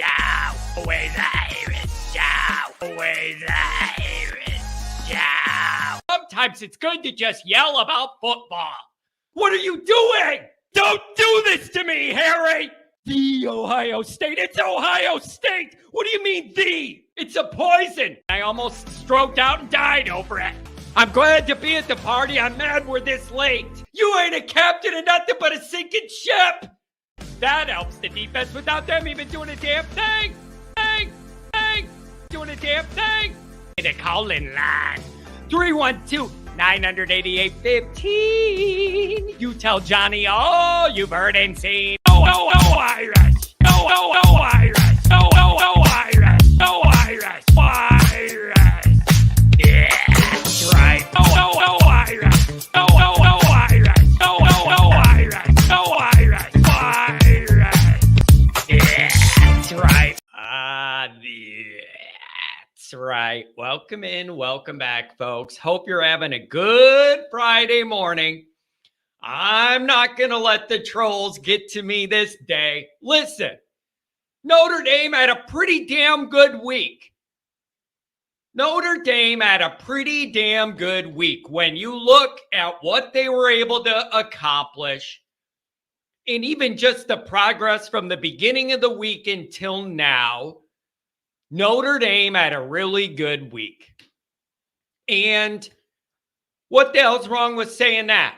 shout. Always Irish shout. Always Irish shout. Sometimes it's good to just yell about football. What are you doing? Don't do this to me, Harry! The Ohio State. It's Ohio State! What do you mean, the? It's a poison. I almost stroked out and died over it. I'm glad to be at the party. I'm mad we're this late. You ain't a captain of nothing but a sinking ship. That helps the defense without them even doing a damn thing. Doing a damn thing. The call-in line. 312-988-15. You tell Johnny all you've heard and seen. Oh, Irish. Oh, Irish. Oh, Irish. Oh, Irish. Irish. Yeah, that's right. Oh, Irish. Oh, Irish. Oh, Irish. Oh, Irish. Irish. Yeah, that's right. That's right. Welcome in. Welcome back, folks. Hope you're having a good Friday morning. I'm not going to let the trolls get to me this day. Listen, Notre Dame had a pretty damn good week. Notre Dame had a pretty damn good week when you look at what they were able to accomplish and even just the progress from the beginning of the week until now. Notre Dame had a really good week. And what the hell's wrong with saying that?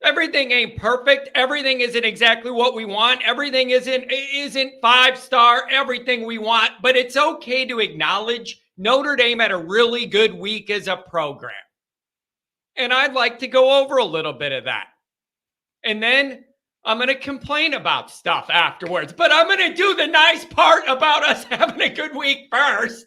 Everything ain't perfect. Everything isn't exactly what we want. Everything isn't five-star, everything we want. But it's okay to acknowledge Notre Dame had a really good week as a program. And I'd like to go over a little bit of that. And then I'm going to complain about stuff afterwards. But I'm going to do the nice part about us having a good week first.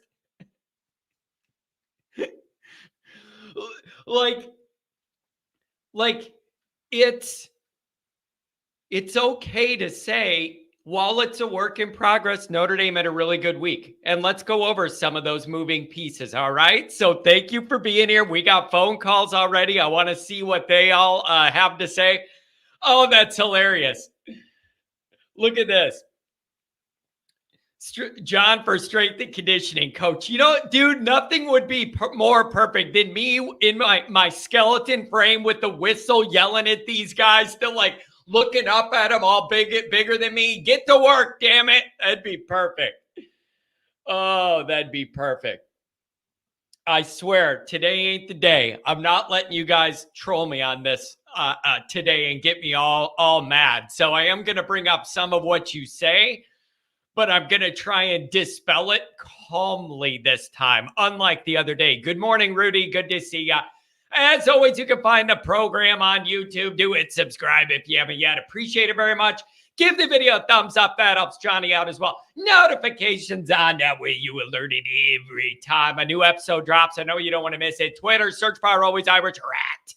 It's okay to say, while it's a work in progress, Notre Dame had a really good week. And let's go over some of those moving pieces, all right? So thank you for being here. We got phone calls already. I want to see what they all have to say. Oh, that's hilarious. Look at this. John for strength and conditioning coach. You know, dude, nothing would be more perfect than me in my skeleton frame with the whistle yelling at these guys, still like looking up at them all bigger than me. Get to work, damn it. That'd be perfect. Oh, that'd be perfect. I swear, today ain't the day. I'm not letting you guys troll me on this today and get me all mad. So I am going to bring up some of what you say, but I'm going to try and dispel it calmly this time, unlike the other day. Good morning, Rudy. Good to see ya. As always, you can find the program on YouTube. Do it. Subscribe if you haven't yet. Appreciate it very much. Give the video a thumbs up. That helps Johnny out as well. Notifications on. That way you alerted every time a new episode drops. I know you don't want to miss it. Twitter, search for Always Irish Rat.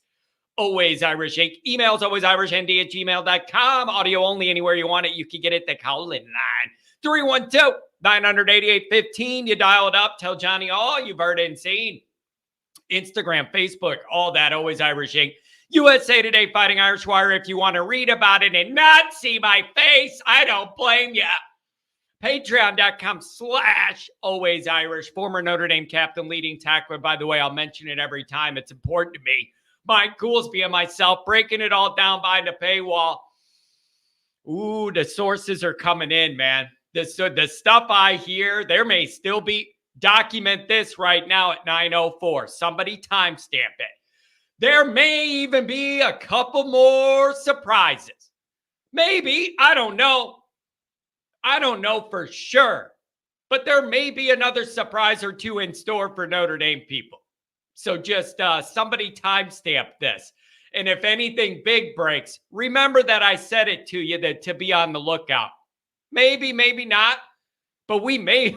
Always Irish Inc. Emails, alwaysirishnd@gmail.com. Audio only anywhere you want it. You can get it. The call-in line. 312-988-15. You dial it up. Tell Johnny all you've heard and seen. Instagram, Facebook, all that. Always Irish Inc. USA Today, Fighting Irish Wire. If you want to read about it and not see my face, I don't blame you. Patreon.com/alwaysirish. Former Notre Dame captain, leading tackler. By the way, I'll mention it every time. It's important to me. Mike Goolsby and myself breaking it all down behind the paywall. Ooh, the sources are coming in, man. The stuff I hear, there may still be, document this right now at 9:04. Somebody timestamp it. There may even be a couple more surprises. Maybe, I don't know. I don't know for sure. But there may be another surprise or two in store for Notre Dame people. So just somebody timestamp this. And if anything big breaks, remember that I said it to you that to be on the lookout. Maybe, maybe not. But we may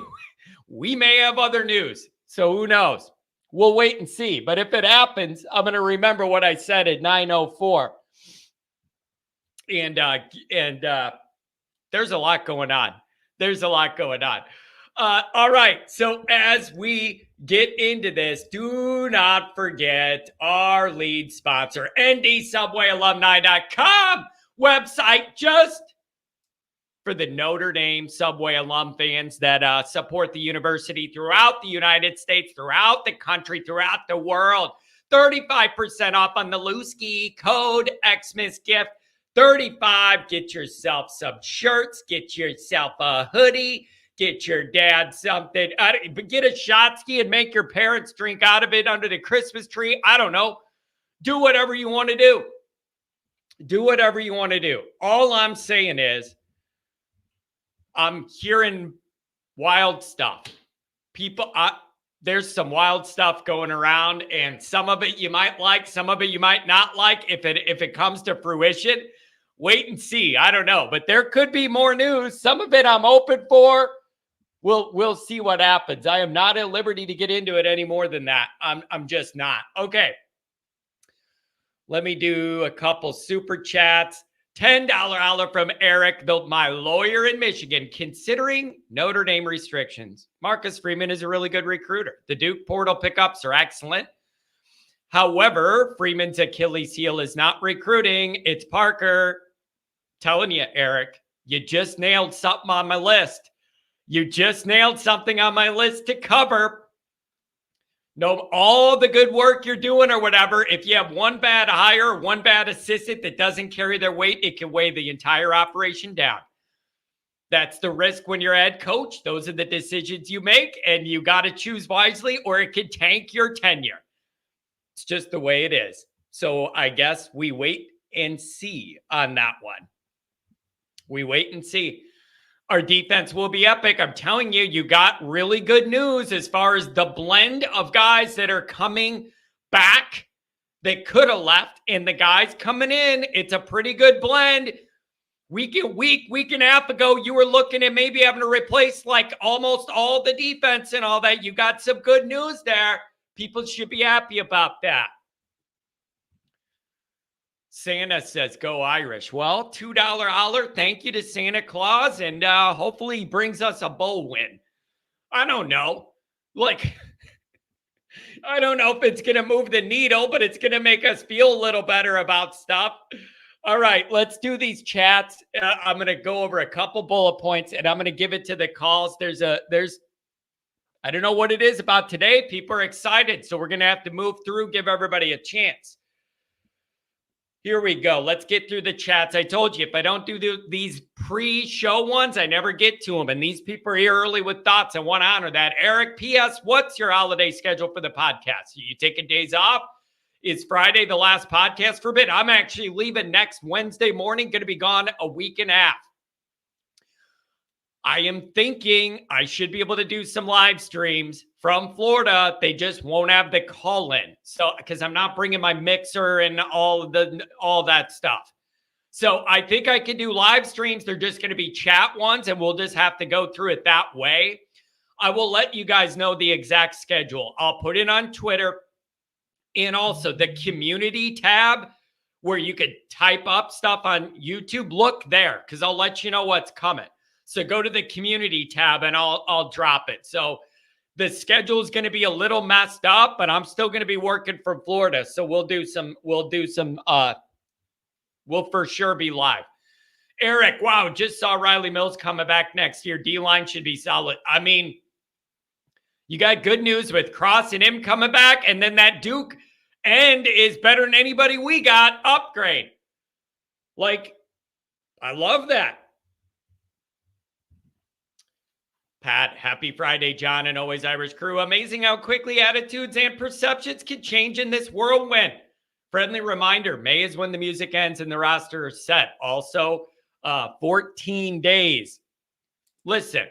have other news. So who knows? We'll wait and see. But if it happens, I'm going to remember what I said at 9:04. And there's a lot going on. All right. So as we get into this, do not forget our lead sponsor, NDSubwayAlumni.com website, just for the Notre Dame Subway alum fans that support the university throughout the United States, throughout the country, throughout the world. 35% off on the Lewski code Xmas gift. 35. Get yourself some shirts. Get yourself a hoodie. Get your dad something. Get a shot ski and make your parents drink out of it under the Christmas tree. I don't know. Do whatever you want to do. Do whatever you want to do. All I'm saying is I'm hearing wild stuff. There's some wild stuff going around, and some of it you might like, some of it you might not like. If it comes to fruition, wait and see. I don't know, but there could be more news. Some of it I'm open for. We'll see what happens. I am not at liberty to get into it any more than that. I'm just not. Okay. Let me do a couple super chats. $10 holler from Eric, my lawyer in Michigan, considering Notre Dame restrictions. Marcus Freeman is a really good recruiter. The Duke portal pickups are excellent. However, Freeman's Achilles heel is not recruiting. It's Parker. Telling you, Eric, you just nailed something on my list. You just nailed something on my list to cover. No, all the good work you're doing or whatever, if you have one bad hire, one bad assistant that doesn't carry their weight, it can weigh the entire operation down. That's the risk when you're a head coach. Those are the decisions you make, and you got to choose wisely or it could tank your tenure. It's just the way it is. So I guess we wait and see on that one. We wait and see. Our defense will be epic. I'm telling you, you got really good news as far as the blend of guys that are coming back that could have left and the guys coming in. It's a pretty good blend. Week and a half ago, you were looking at maybe having to replace like almost all the defense and all that. You got some good news there. People should be happy about that. Santa says, go Irish. Well, $2 holler. Thank you to Santa Claus. And hopefully he brings us a bowl win. I don't know. Like, I don't know if it's going to move the needle, but it's going to make us feel a little better about stuff. All right, let's do these chats. I'm going to go over a couple bullet points and I'm going to give it to the calls. I don't know what it is about today. People are excited. So we're going to have to move through, give everybody a chance. Here we go. Let's get through the chats. I told you, if I don't do these pre-show ones, I never get to them. And these people are here early with thoughts. I want to honor that. Eric, P.S., what's your holiday schedule for the podcast? Are you taking days off? Is Friday the last podcast for a bit? I'm actually leaving next Wednesday morning. Going to be gone a week and a half. I am thinking I should be able to do some live streams from Florida. They just won't have the call in. So, because I'm not bringing my mixer and all that stuff. So I think I can do live streams. They're just going to be chat ones and we'll just have to go through it that way. I will let you guys know the exact schedule. I'll put it on Twitter and also the community tab where you could type up stuff on YouTube. Look there because I'll let you know what's coming. So go to the community tab and I'll drop it. So the schedule is going to be a little messed up, but I'm still going to be working from Florida. So we'll for sure be live. Eric, wow, just saw Riley Mills coming back next year. D-line should be solid. I mean, you got good news with Cross and him coming back, and then that Duke end is better than anybody we got. Upgrade. Like, I love that. Pat, happy Friday, John, and Always Irish crew. Amazing how quickly attitudes and perceptions can change in this whirlwind. Friendly reminder, May is when the music ends and the roster is set. Also, 14 days. Listen,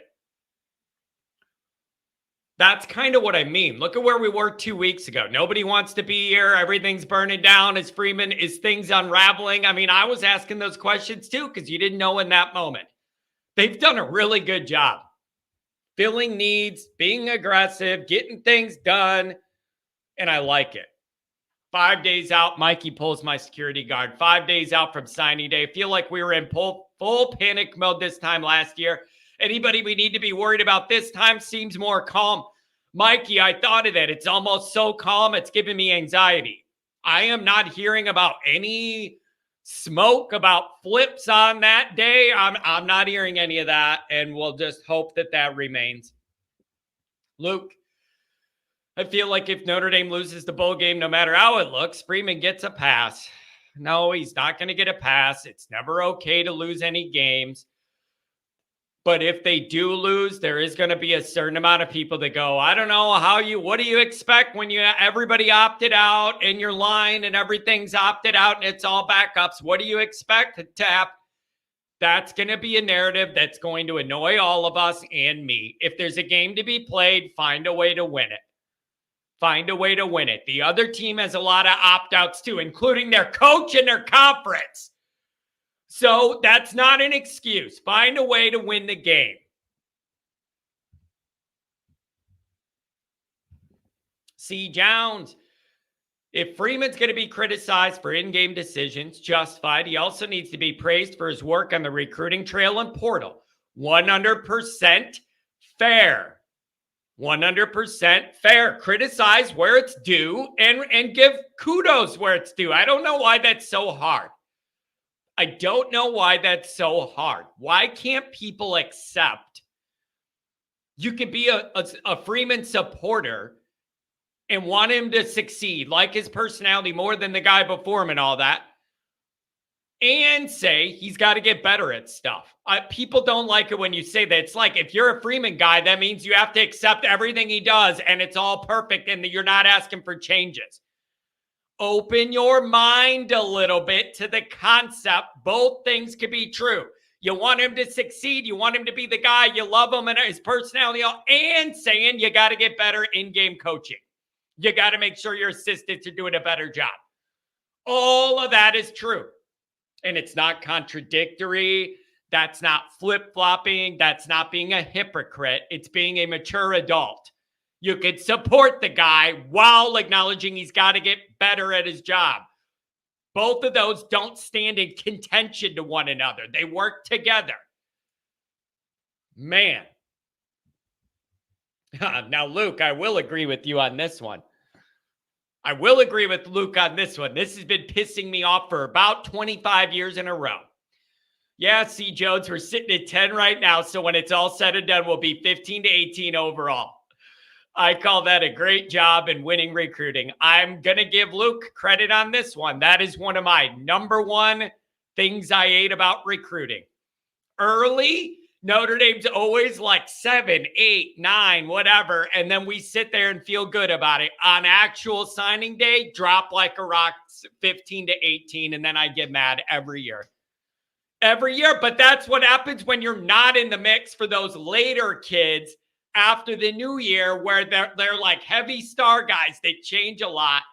that's kind of what I mean. Look at where we were 2 weeks ago. Nobody wants to be here. Everything's burning down. Is Freeman, is things unraveling? I mean, I was asking those questions too because you didn't know in that moment. They've done a really good job. Filling needs, being aggressive, getting things done, and I like it. 5 days out, Mikey pulls my security guard. 5 days out from signing day. I feel like we were in full panic mode this time last year. Anybody we need to be worried about this time seems more calm. Mikey, I thought of that. It's almost so calm, it's giving me anxiety. I am not hearing about any smoke about flips on that day. I'm not hearing any of that, and we'll just hope that that remains. Luke, I feel like if Notre Dame loses the bowl game, no matter how it looks, Freeman gets a pass. No, he's not going to get a pass. It's never okay to lose any games. But if they do lose, there is going to be a certain amount of people that go, I don't know what do you expect when everybody opted out and your line and everything's opted out and it's all backups? What do you expect to happen? That's going to be a narrative that's going to annoy all of us and me. If there's a game to be played, find a way to win it. Find a way to win it. The other team has a lot of opt-outs too, including their coach and their conference. So that's not an excuse. Find a way to win the game. C. Jones, if Freeman's going to be criticized for in-game decisions, justified, he also needs to be praised for his work on the recruiting trail and portal. 100% fair. 100% fair. Criticize where it's due and give kudos where it's due. I don't know why that's so hard. I don't know why that's so hard. Why can't people accept you can be a Freeman supporter and want him to succeed, like his personality more than the guy before him and all that, and say he's got to get better at stuff? People don't like it when you say that. It's like if you're a Freeman guy, that means you have to accept everything he does and it's all perfect and that you're not asking for changes. Open your mind a little bit to the concept. Both things could be true. You want him to succeed. You want him to be the guy. You love him and his personality, and saying you got to get better in-game coaching. You got to make sure your assistants are doing a better job. All of that is true. And it's not contradictory. That's not flip-flopping. That's not being a hypocrite. It's being a mature adult. You could support the guy while acknowledging he's got to get better at his job. Both of those don't stand in contention to one another. They work together. Man. Now, Luke, I will agree with you on this one. I will agree with Luke on this one. This has been pissing me off for about 25 years in a row. Yeah, C. Jones, we're sitting at 10 right now, so when it's all said and done, we'll be 15 to 18 overall. I call that a great job in winning recruiting. I'm going to give Luke credit on this one. That is one of my number one things I hate about recruiting. Early, Notre Dame's always like 7, 8, 9, whatever, and then we sit there and feel good about it. On actual signing day, drop like a rock, 15 to 18, and then I get mad every year. Every year, but that's what happens when you're not in the mix for those later kids after the new year, where they're like heavy star guys. They change a lot.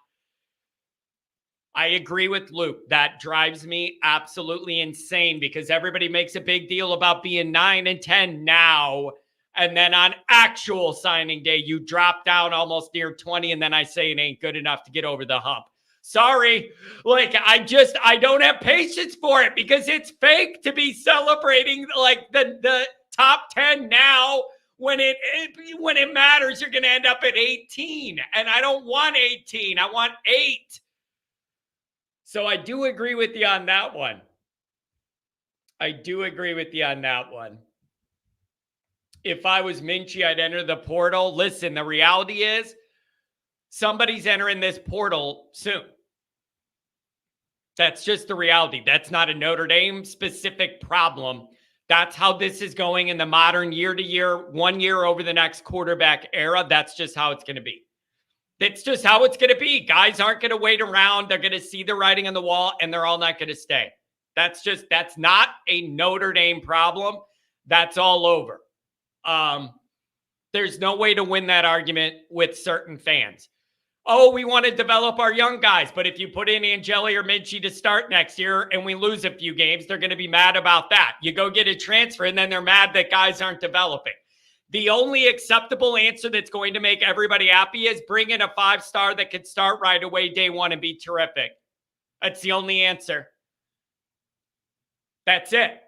I agree with Luke. That drives me absolutely insane because everybody makes a big deal about being 9 and 10 now. And then on actual signing day, you drop down almost near 20. And then I say it ain't good enough to get over the hump. Sorry. Like, I don't have patience for it because it's fake to be celebrating like the top 10 now. When it matters, you're going to end up at 18. And I don't want 18. I want 8. So I do agree with you on that one. If I was Minchie, I'd enter the portal. Listen, the reality is somebody's entering this portal soon. That's just the reality. That's not a Notre Dame specific problem. That's how this is going in the modern year-to-year, 1 year over the next quarterback era. That's just how it's going to be. That's just how it's going to be. Guys aren't going to wait around. They're going to see the writing on the wall, and they're all not going to stay. That's not a Notre Dame problem. That's all over. There's no way to win that argument with certain fans. Oh, we want to develop our young guys, but if you put in Angeli or Minchie to start next year and we lose a few games, they're going to be mad about that. You go get a transfer, and then they're mad that guys aren't developing. The only acceptable answer that's going to make everybody happy is bring in a 5-star that could start right away day one and be terrific. That's the only answer. That's it.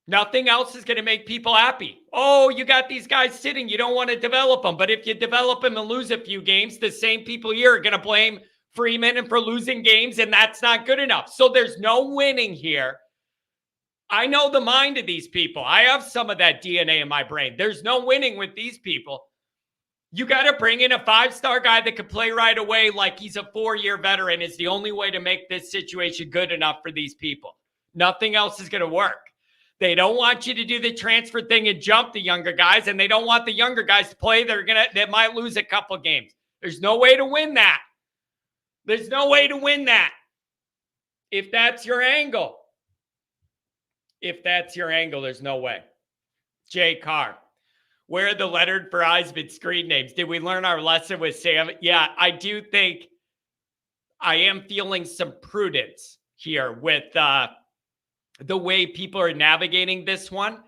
Nothing else is going to make people happy. Oh, you got these guys sitting. You don't want to develop them. But if you develop them and lose a few games, the same people here are going to blame Freeman and for losing games, and that's not good enough. So there's no winning here. I know the mind of these people. I have some of that DNA in my brain. There's no winning with these people. You got to bring in a 5-star guy that can play right away like he's a 4-year veteran is the only way to make this situation good enough for these people. Nothing else is going to work. They don't want you to do the transfer thing and jump the younger guys, and they don't want the younger guys to play. That might lose a couple games. There's no way to win that. There's no way to win that. If that's your angle. If that's your angle, there's no way. Jay Carr. Where are the lettered for Eisman screen names? Did we learn our lesson with Sam? Yeah, I do think I am feeling some prudence here with the way people are navigating this one.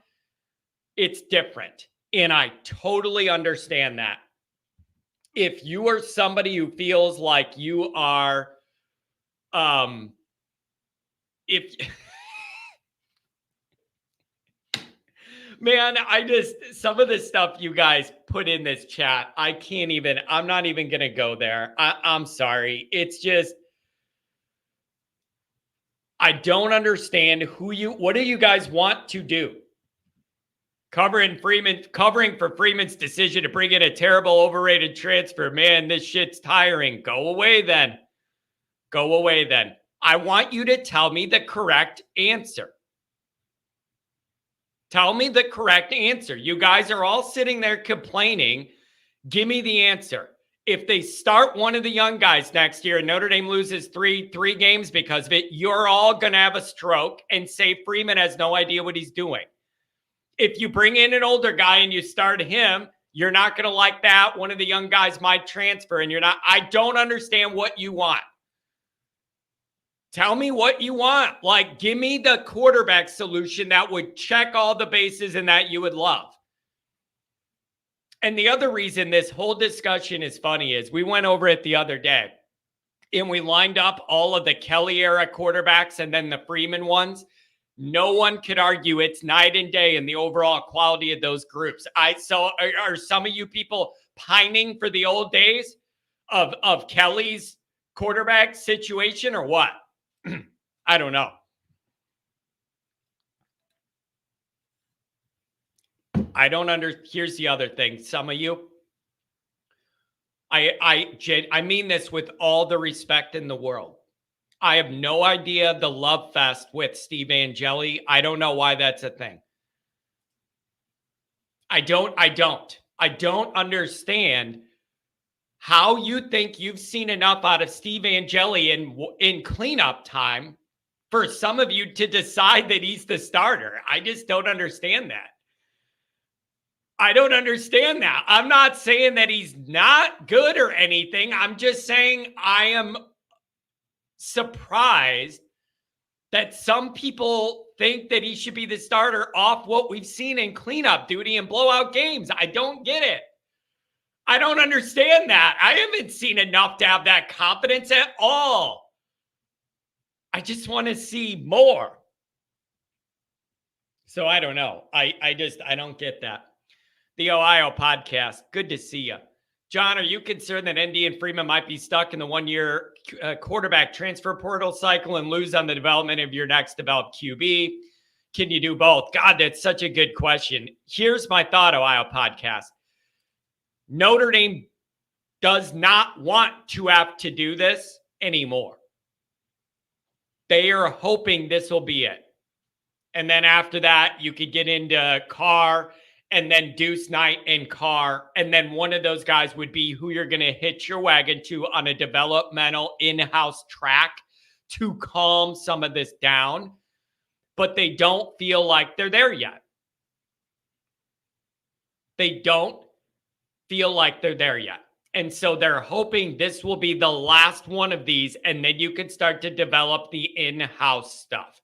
It's different. And I totally understand that. If you are somebody who feels like you are, man, some of the stuff you guys put in this chat, I'm not even going to go there. I'm sorry. It's just, I don't understand what do you guys want to do? Covering for Freeman's decision to bring in a terrible, overrated transfer. Man, this shit's tiring. Go away then. Go away then. I want you to tell me the correct answer. Tell me the correct answer. You guys are all sitting there complaining. Give me the answer. If they start one of the young guys next year and Notre Dame loses three games because of it, you're all going to have a stroke and say Freeman has no idea what he's doing. If you bring in an older guy and you start him, you're not going to like that. One of the young guys might transfer and you're not. I don't understand what you want. Tell me what you want. Like, give me the quarterback solution that would check all the bases and that you would love. And the other reason this whole discussion is funny is we went over it the other day and we lined up all of the Kelly era quarterbacks and then the Freeman ones. No one could argue it's night and day in the overall quality of those groups. So are some of you people pining for the old days of Kelly's quarterback situation or what? I don't know. Here's the other thing. Some of you, I mean this with all the respect in the world. I have no idea the love fest with Steve Angeli. I don't know why that's a thing. I don't understand how you think you've seen enough out of Steve Angeli in cleanup time for some of you to decide that he's the starter. I just don't understand that. I don't understand that. I'm not saying that he's not good or anything. I'm just saying I am surprised that some people think that he should be the starter off what we've seen in cleanup duty and blowout games. I don't get it. I don't understand that. I haven't seen enough to have that confidence at all. I just want to see more. So I don't know. I don't get that. The Ohio podcast. Good to see you. John, are you concerned that ND and Freeman might be stuck in the 1-year quarterback transfer portal cycle and lose on the development of your next developed QB? Can you do both? God, that's such a good question. Here's my thought, Ohio podcast. Notre Dame does not want to have to do this anymore. They are hoping this will be it. And then after that, you could get into Carr and then Deuce Knight and Carr. And then one of those guys would be who you're going to hitch your wagon to on a developmental in-house track to calm some of this down. But they don't feel like they're there yet. They don't feel like they're there yet. And so they're hoping this will be the last one of these. And then you can start to develop the in-house stuff.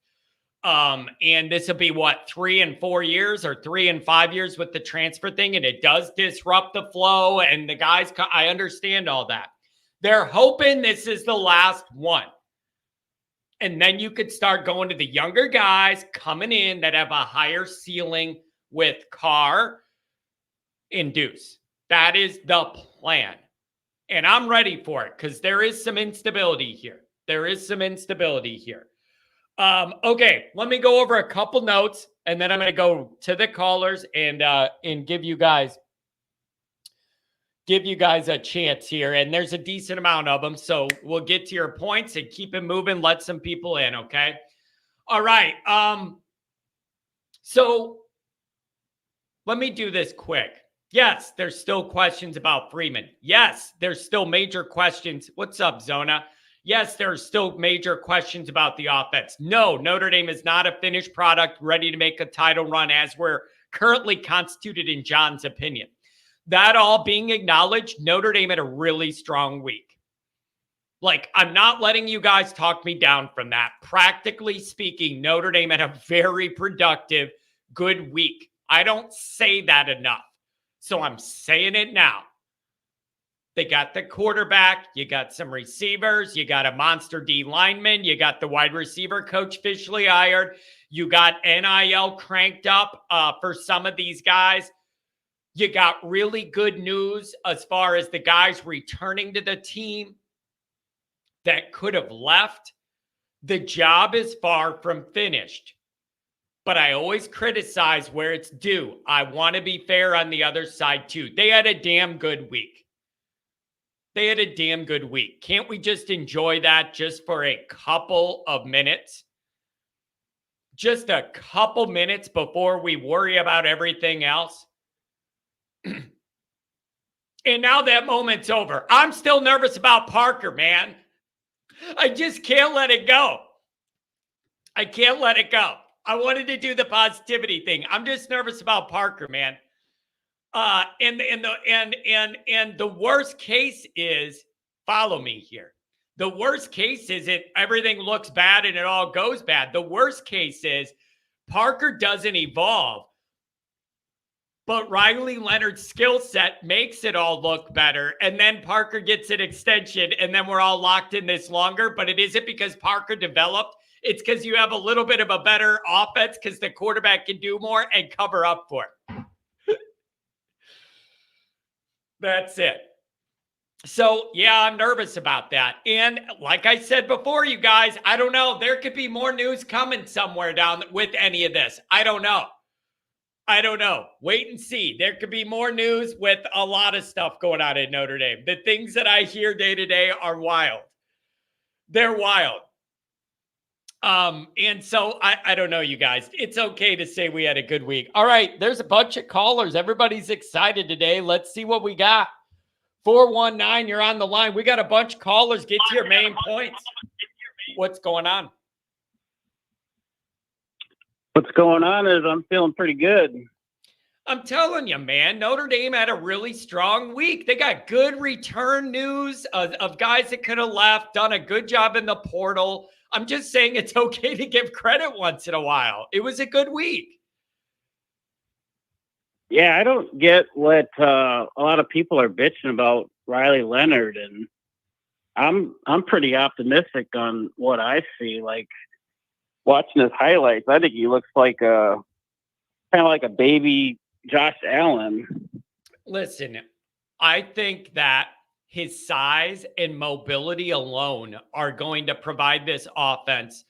And this will be 3 and 4 years or 3 and 5 years with the transfer thing. And it does disrupt the flow and the guys, I understand all that. They're hoping this is the last one. And then you could start going to the younger guys coming in that have a higher ceiling with Carr and Deuce. That is the plan. And I'm ready for it because there is some instability here. Okay, let me go over a couple notes, and then I'm going to go to the callers and give you guys a chance here. And there's a decent amount of them, so we'll get to your points and keep it moving. Let some people in, okay? All right. So let me do this quick. Yes, there's still questions about Freeman. Yes, there's still major questions. What's up, Zona? Yes, there's still major questions about the offense. No, Notre Dame is not a finished product ready to make a title run as we're currently constituted in John's opinion. That all being acknowledged, Notre Dame had a really strong week. Like, I'm not letting you guys talk me down from that. Practically speaking, Notre Dame had a very productive, good week. I don't say that enough. So I'm saying it now. They got the quarterback. You got some receivers. You got a monster D lineman. You got the wide receiver coach officially hired. You got NIL cranked up for some of these guys. You got really good news as far as the guys returning to the team that could have left. The job is far from finished. But I always criticize where it's due. I want to be fair on the other side too. They had a damn good week. Can't we just enjoy that just for a couple of minutes? Just a couple minutes before we worry about everything else? And now that moment's over. I'm still nervous about Parker, man. I just can't let it go. I wanted to do the positivity thing. I'm just nervous about Parker, man. And the worst case is, follow me here. The worst case is everything looks bad and it all goes bad. The worst case is Parker doesn't evolve, but Riley Leonard's skill set makes it all look better. And then Parker gets an extension and then we're all locked in this longer, but it isn't because Parker developed. It's because you have a little bit of a better offense because the quarterback can do more and cover up for it. That's it. So, yeah, I'm nervous about that. And like I said before, you guys, I don't know. There could be more news coming somewhere down with any of this. I don't know. Wait and see. There could be more news with a lot of stuff going on at Notre Dame. The things that I hear day to day are wild. They're wild. And so I don't know, you guys. It's okay to say we had a good week. All right, there's a bunch of callers. Everybody's excited today. Let's see what we got. 419, you're on the line. We got a bunch of callers. Get to your main points. What's going on? What's going on is I'm feeling pretty good. I'm telling you, man, Notre Dame had a really strong week. They got good return news of guys that could have left, done a good job in the portal. I'm just saying it's okay to give credit once in a while. It was a good week. Yeah, I don't get what a lot of people are bitching about Riley Leonard, and I'm pretty optimistic on what I see. Like watching his highlights, I think he looks like kind of like a baby Josh Allen. Listen, I think that his size and mobility alone are going to provide this offense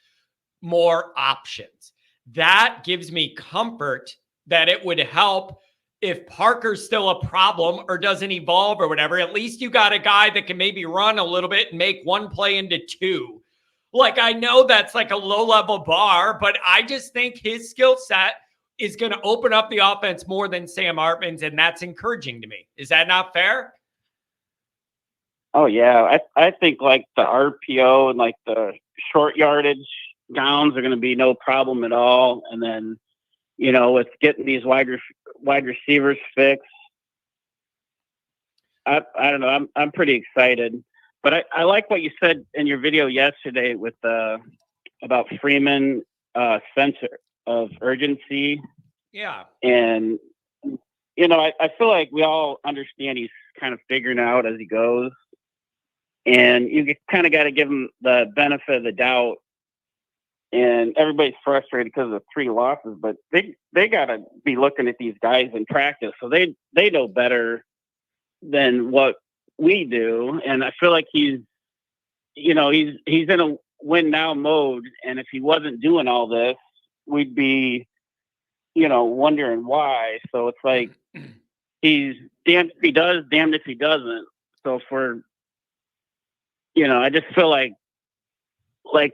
more options. That gives me comfort that it would help if Parker's still a problem or doesn't evolve or whatever. At least you got a guy that can maybe run a little bit and make one play into two. Like, I know that's like a low-level bar, but I just think his skill set is going to open up the offense more than Sam Hartman's, and that's encouraging to me. Is that not fair? Oh, yeah. I think like the RPO and like the short yardage downs are going to be no problem at all. And then, you know, with getting these wide receivers fixed, I don't know. I'm pretty excited. But I like what you said in your video yesterday with about Freeman sense of urgency. Yeah. And, you know, I feel like we all understand he's kind of figuring out as he goes. And you kind of got to give him the benefit of the doubt. And everybody's frustrated because of the 3 losses, but they got to be looking at these guys in practice. So they know better than what we do, and I feel like he's in a win now mode. And if he wasn't doing all this, we'd be, wondering why. So it's like he's damned if he does, damned if he doesn't. So I just feel like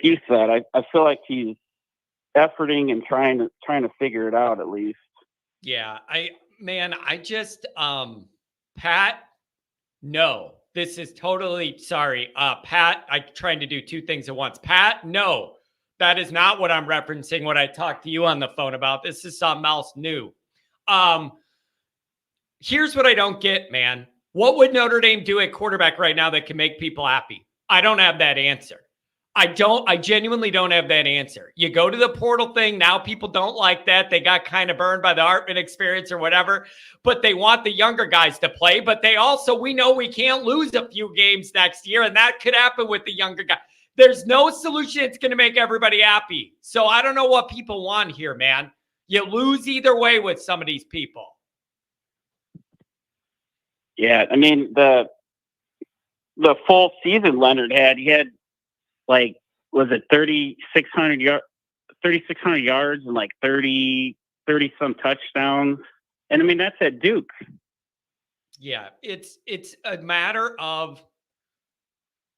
you said, I feel like he's efforting and trying to figure it out at least. Yeah, I just, Pat, no, this is totally sorry. Pat, I'm trying to do two things at once. Pat, no, that is not what I'm referencing. What I talked to you on the phone about. This is something else new. Here's what I don't get, man. What would Notre Dame do at quarterback right now that can make people happy? I don't have that answer. I genuinely don't have that answer. You go to the portal thing. Now people don't like that. They got kind of burned by the Hartman experience or whatever, but they want the younger guys to play. But we know we can't lose a few games next year, and that could happen with the younger guy. There's no solution that's going to make everybody happy. So I don't know what people want here, man. You lose either way with some of these people. Yeah, I mean, the full season Leonard had, like, was it 3,600 yards and like 30 some touchdowns. And I mean, that's at Duke. Yeah, it's a matter of,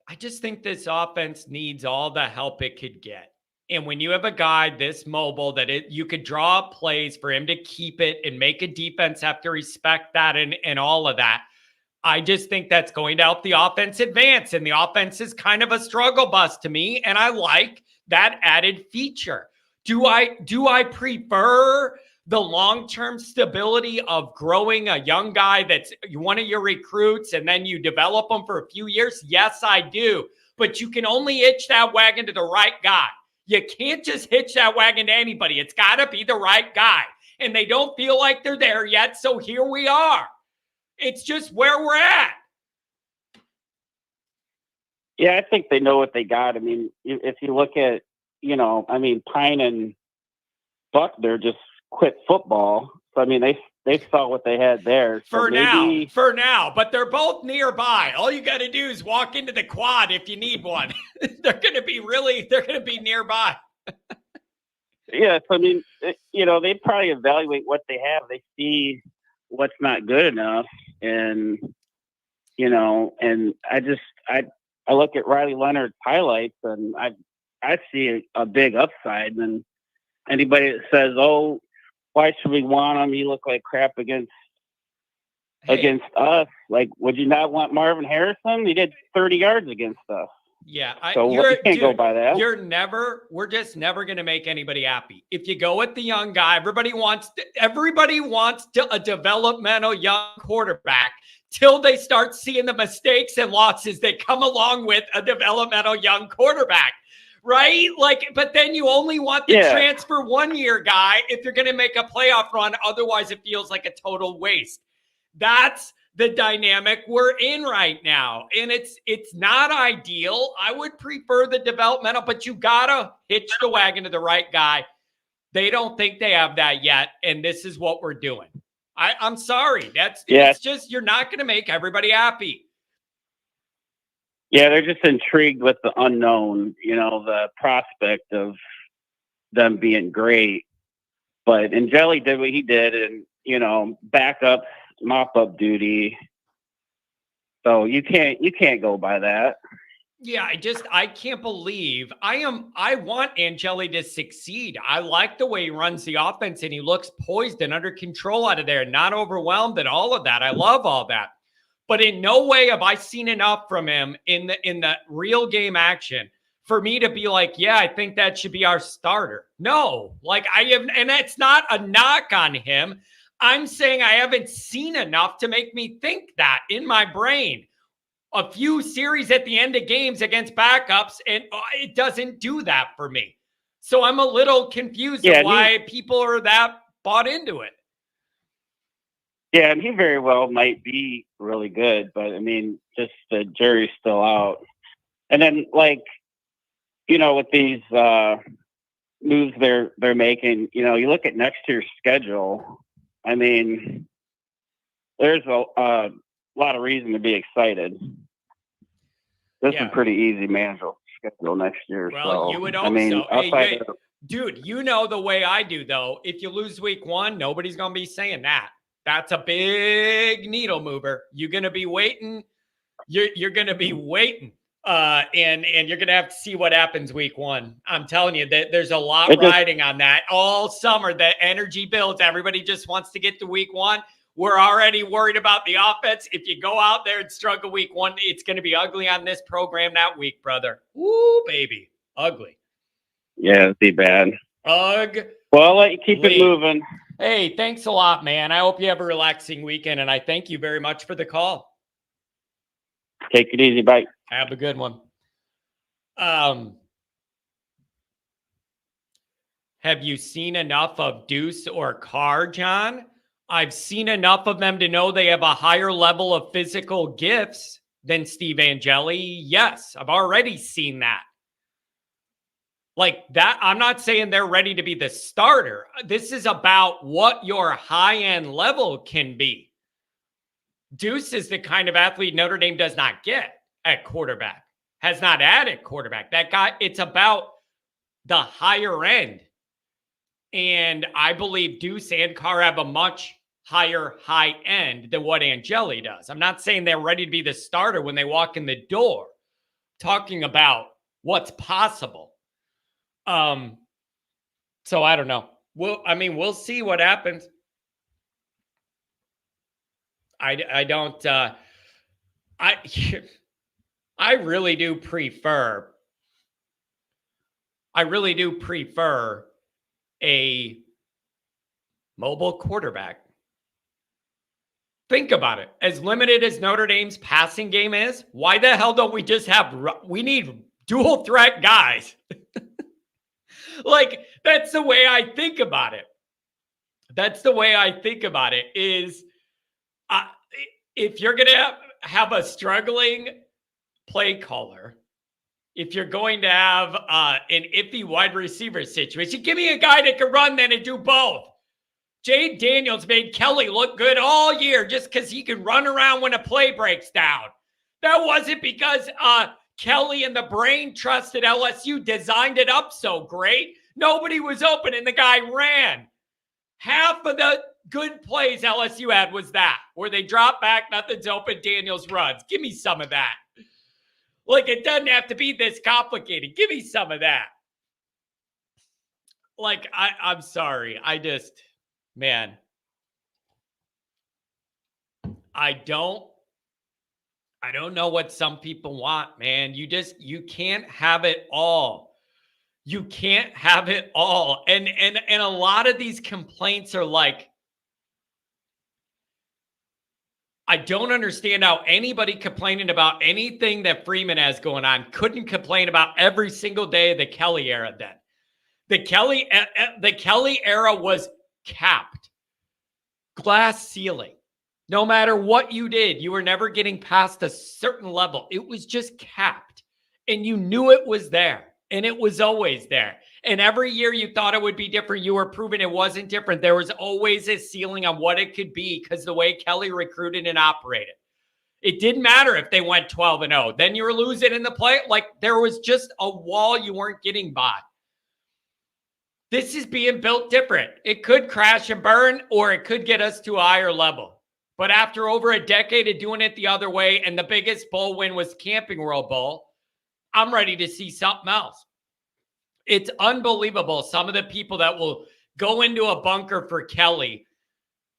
I just think this offense needs all the help it could get. And when you have a guy this mobile that you could draw up plays for him to keep it and make a defense have to respect that and all of that, I just think that's going to help the offense advance. And the offense is kind of a struggle bus to me. And I like that added feature. Do I prefer the long-term stability of growing a young guy that's one of your recruits and then you develop them for a few years? Yes, I do. But you can only hitch that wagon to the right guy. You can't just hitch that wagon to anybody. It's got to be the right guy. And they don't feel like they're there yet. So here we are. It's just where we're at. Yeah, I think they know what they got. I mean, if you look at, Pine and Buckner just quit football. So, I mean, they saw what they had there. So for now, but they're both nearby. All you got to do is walk into the quad if you need one. They're going to be nearby. Yeah. So, I mean, they probably evaluate what they have. They see what's not good enough. And, and I look at Riley Leonard's highlights and I see a big upside. And anybody that says, "Oh, why should we want him? You look like crap against us." Like, would you not want Marvin Harrison? He did 30 yards against us. Yeah. You can't go by that. We're just never going to make anybody happy. If you go with the young guy, everybody wants a developmental young quarterback till they start seeing the mistakes and losses that come along with a developmental young quarterback. Right? But then you only want the transfer 1 year guy if you're going to make a playoff run. Otherwise, it feels like a total waste. That's the dynamic we're in right now. And it's not ideal. I would prefer the developmental, but you got to hitch the wagon to the right guy. They don't think they have that yet. And this is what we're doing. I'm sorry. It's just, you're not going to make everybody happy. Yeah, they're just intrigued with the unknown, the prospect of them being great. And Jelly did what he did and, backup, mop-up duty. So you can't go by that. Yeah, I can't believe I want Angeli to succeed. I like the way he runs the offense and he looks poised and under control out of there, not overwhelmed and all of that. I love all that. But in no way have I seen enough from him in the real game action for me to be like, yeah, I think that should be our starter. No, and that's not a knock on him. I'm saying I haven't seen enough to make me think that in my brain. A few series at the end of games against backups, and it doesn't do that for me. So I'm a little confused on why people are that bought into it. Yeah, and he very well might be really good, but I mean, just the jury's still out. And then, with these moves they're making, you look at next year's schedule. I mean, there's lot of reason to be excited. This is pretty easy manageable schedule next year. Well, so, you would hope so. Hey, dude, you know the way I do, though. If you lose week 1, nobody's going to be saying that. That's a big needle mover. You're going to be waiting. You're going to be waiting. And you're going to have to see what happens week 1. I'm telling you that there's a lot riding on that all summer. The energy builds. Everybody just wants to get to week 1. We're already worried about the offense. If you go out there and struggle week 1, it's going to be ugly on this program that week, brother. Ooh, baby. Ugly. Yeah, it'd be bad. Ugly. Well, I'll let you keep it moving. Hey, thanks a lot, man. I hope you have a relaxing weekend, and I thank you very much for the call. Take it easy. Bye. Have a good one. Have you seen enough of Deuce or Carr, John? I've seen enough of them to know they have a higher level of physical gifts than Steve Angeli. Yes, I've already seen that. Like that, I'm not saying they're ready to be the starter. This is about what your high-end level can be. Deuce is the kind of athlete Notre Dame does not get at quarterback, has not added quarterback. That guy, it's about the higher end. And I believe Deuce and Carr have a much higher high end than what Angeli does. I'm not saying they're ready to be the starter when they walk in the door. Talking about what's possible. So I don't know. We'll see what happens. I really do prefer a mobile quarterback. Think about it. As limited as Notre Dame's passing game is, why the hell don't we just have, we need dual threat guys. Like, that's the way I think about it. Is if you're going to have a struggling play caller, if you're going to have an iffy wide receiver situation, give me a guy that can run then and do both. Jade Daniels made Kelly look good all year just because he can run around when a play breaks down. That wasn't because Kelly and the brain trust at LSU designed it up so great. Nobody was open and the guy ran. Half of the good plays LSU had was that, where they drop back, nothing's open, Daniels runs. Give me some of that. Like, it doesn't have to be this complicated. Give me some of that. Like, I'm sorry. Man, I don't know what some people want, man. You can't have it all. You can't have it all. And a lot of these complaints are like, I don't understand how anybody complaining about anything that Freeman has going on couldn't complain about every single day of the Kelly era then. The Kelly era was capped. Glass ceiling. No matter what you did, you were never getting past a certain level. It was just capped. And you knew it was there. And it was always there. And every year you thought it would be different. You were proving it wasn't different. There was always a ceiling on what it could be because the way Kelly recruited and operated. It didn't matter if they went 12-0. Then you were losing in the play. Like, there was just a wall you weren't getting by. This is being built different. It could crash and burn, or it could get us to a higher level. But after over a decade of doing it the other way, and the biggest bowl win was Camping World Bowl, I'm ready to see something else. It's unbelievable. Some of the people that will go into a bunker for Kelly,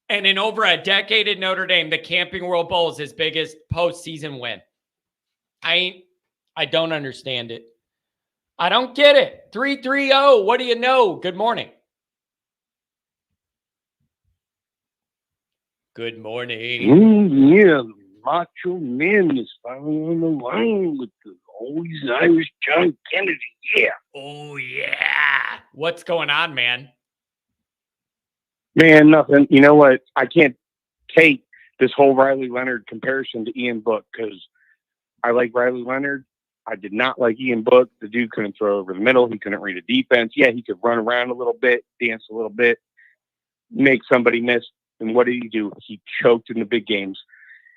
and in over a decade at Notre Dame, the Camping World Bowl is his biggest postseason win. I don't understand it. I don't get it. 330. What do you know? Good morning. Good morning. Yeah, the Macho Man is finally on the line with the always Irish John Kennedy. Yeah. Oh, yeah. What's going on, man? Man, nothing. You know what? I can't take this whole Riley Leonard comparison to Ian Book because I like Riley Leonard. I did not like Ian Book. The dude couldn't throw over the middle. He couldn't read a defense. Yeah, he could run around a little bit, dance a little bit, make somebody miss. And what did he do? He choked in the big games.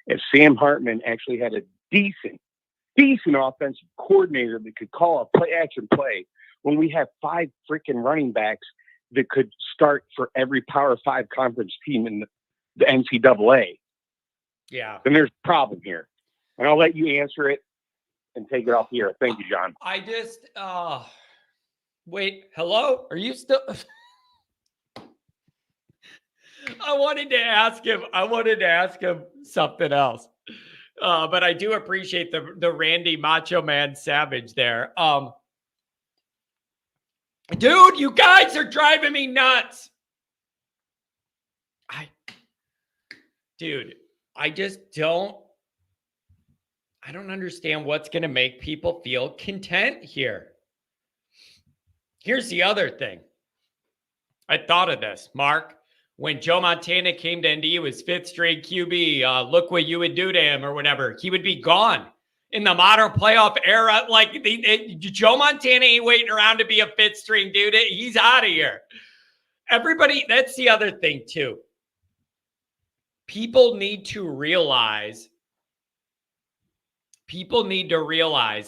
If Sam Hartman actually had a decent offensive coordinator that could call a play-action play, when we have 5 freaking running backs that could start for every Power 5 conference team in the NCAA, then there's a problem here. And I'll let you answer it and take it off here. Thank you, John. I just, wait, hello? Are you still? I wanted to ask him something else. But I do appreciate the Randy Macho Man Savage there. Dude, you guys are driving me nuts. I don't understand what's going to make people feel content here. Here's the other thing. I thought of this, Mark. When Joe Montana came to ND, he was 5th string QB. Look what you would do to him or whatever. He would be gone in the modern playoff era. Like Joe Montana ain't waiting around to be a 5th string dude. He's out of here. Everybody, that's the other thing too. People need to realize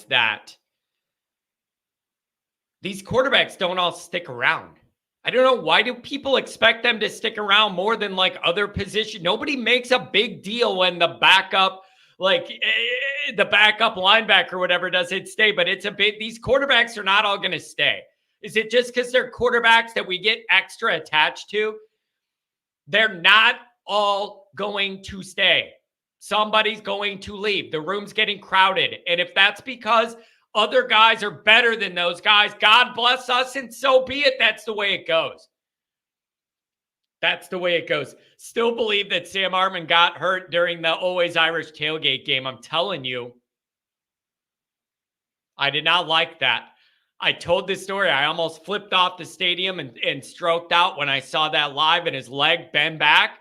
that these quarterbacks don't all stick around. I don't know. Why do people expect them to stick around more than like other positions? Nobody makes a big deal when the backup linebacker or whatever doesn't stay, but these quarterbacks are not all going to stay. Is it just because they're quarterbacks that we get extra attached to? They're not all going to stay. Somebody's going to leave. The room's getting crowded. And if that's because other guys are better than those guys, God bless us, and so be it. That's the way it goes. That's the way it goes. Still believe that Sam Hartman got hurt during the Always Irish tailgate game. I'm telling you, I did not like that. I told this story. I almost flipped off the stadium and stroked out when I saw that live and his leg bend back.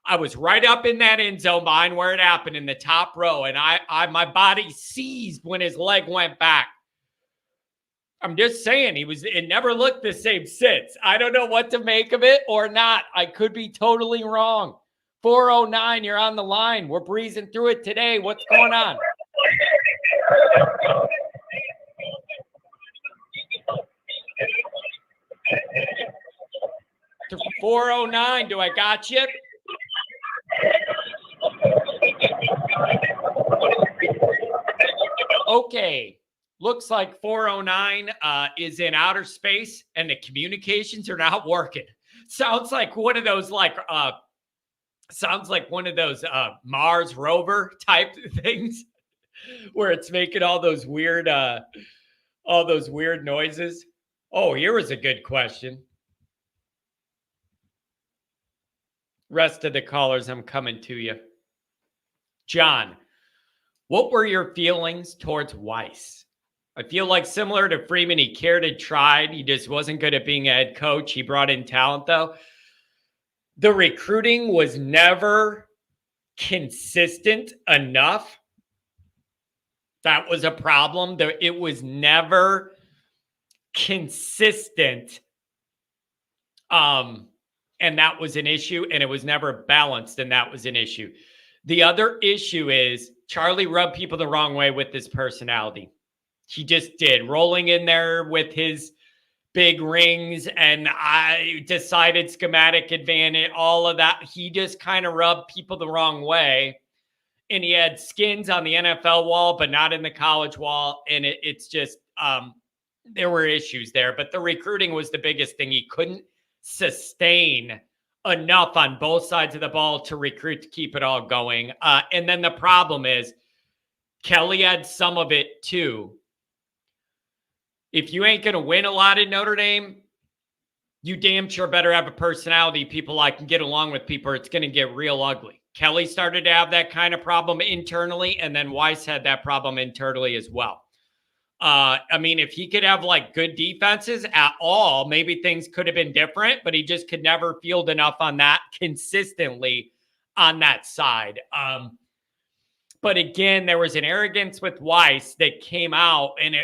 I was right up in that end zone behind where it happened in the top row, and my body seized when his leg went back. I'm just saying, it never looked the same since. I don't know what to make of it or not. I could be totally wrong. 409, you're on the line. We're breezing through it today. What's going on? 409, do I got you? Okay. Looks like 409 is in outer space and the communications are not working. Sounds like one of those Mars rover type things where it's making all those weird noises. Oh, here was a good question. Rest of the callers, I'm coming to you. John, what were your feelings towards Weiss? I feel like similar to Freeman, he cared and tried. He just wasn't good at being a head coach. He brought in talent, though. The recruiting was never consistent enough. That was a problem. It was never consistent. And that was an issue, and it was never balanced, and that was an issue. The other issue is Charlie rubbed people the wrong way with his personality. He just did. Rolling in there with his big rings, and I decided schematic advantage, all of that. He just kind of rubbed people the wrong way. And he had skins on the NFL wall, but not in the college wall. And it's just, there were issues there. But the recruiting was the biggest thing. He couldn't sustain enough on both sides of the ball to recruit to keep it all going. And then the problem is Kelly had some of it too. If you ain't going to win a lot in Notre Dame, you damn sure better have a personality, people like, and get along with people, or it's going to get real ugly. Kelly started to have that kind of problem internally, and then Weiss had that problem internally as well. I mean, if he could have like good defenses at all, maybe things could have been different, but he just could never field enough on that consistently on that side. But again, there was an arrogance with Weiss that came out, and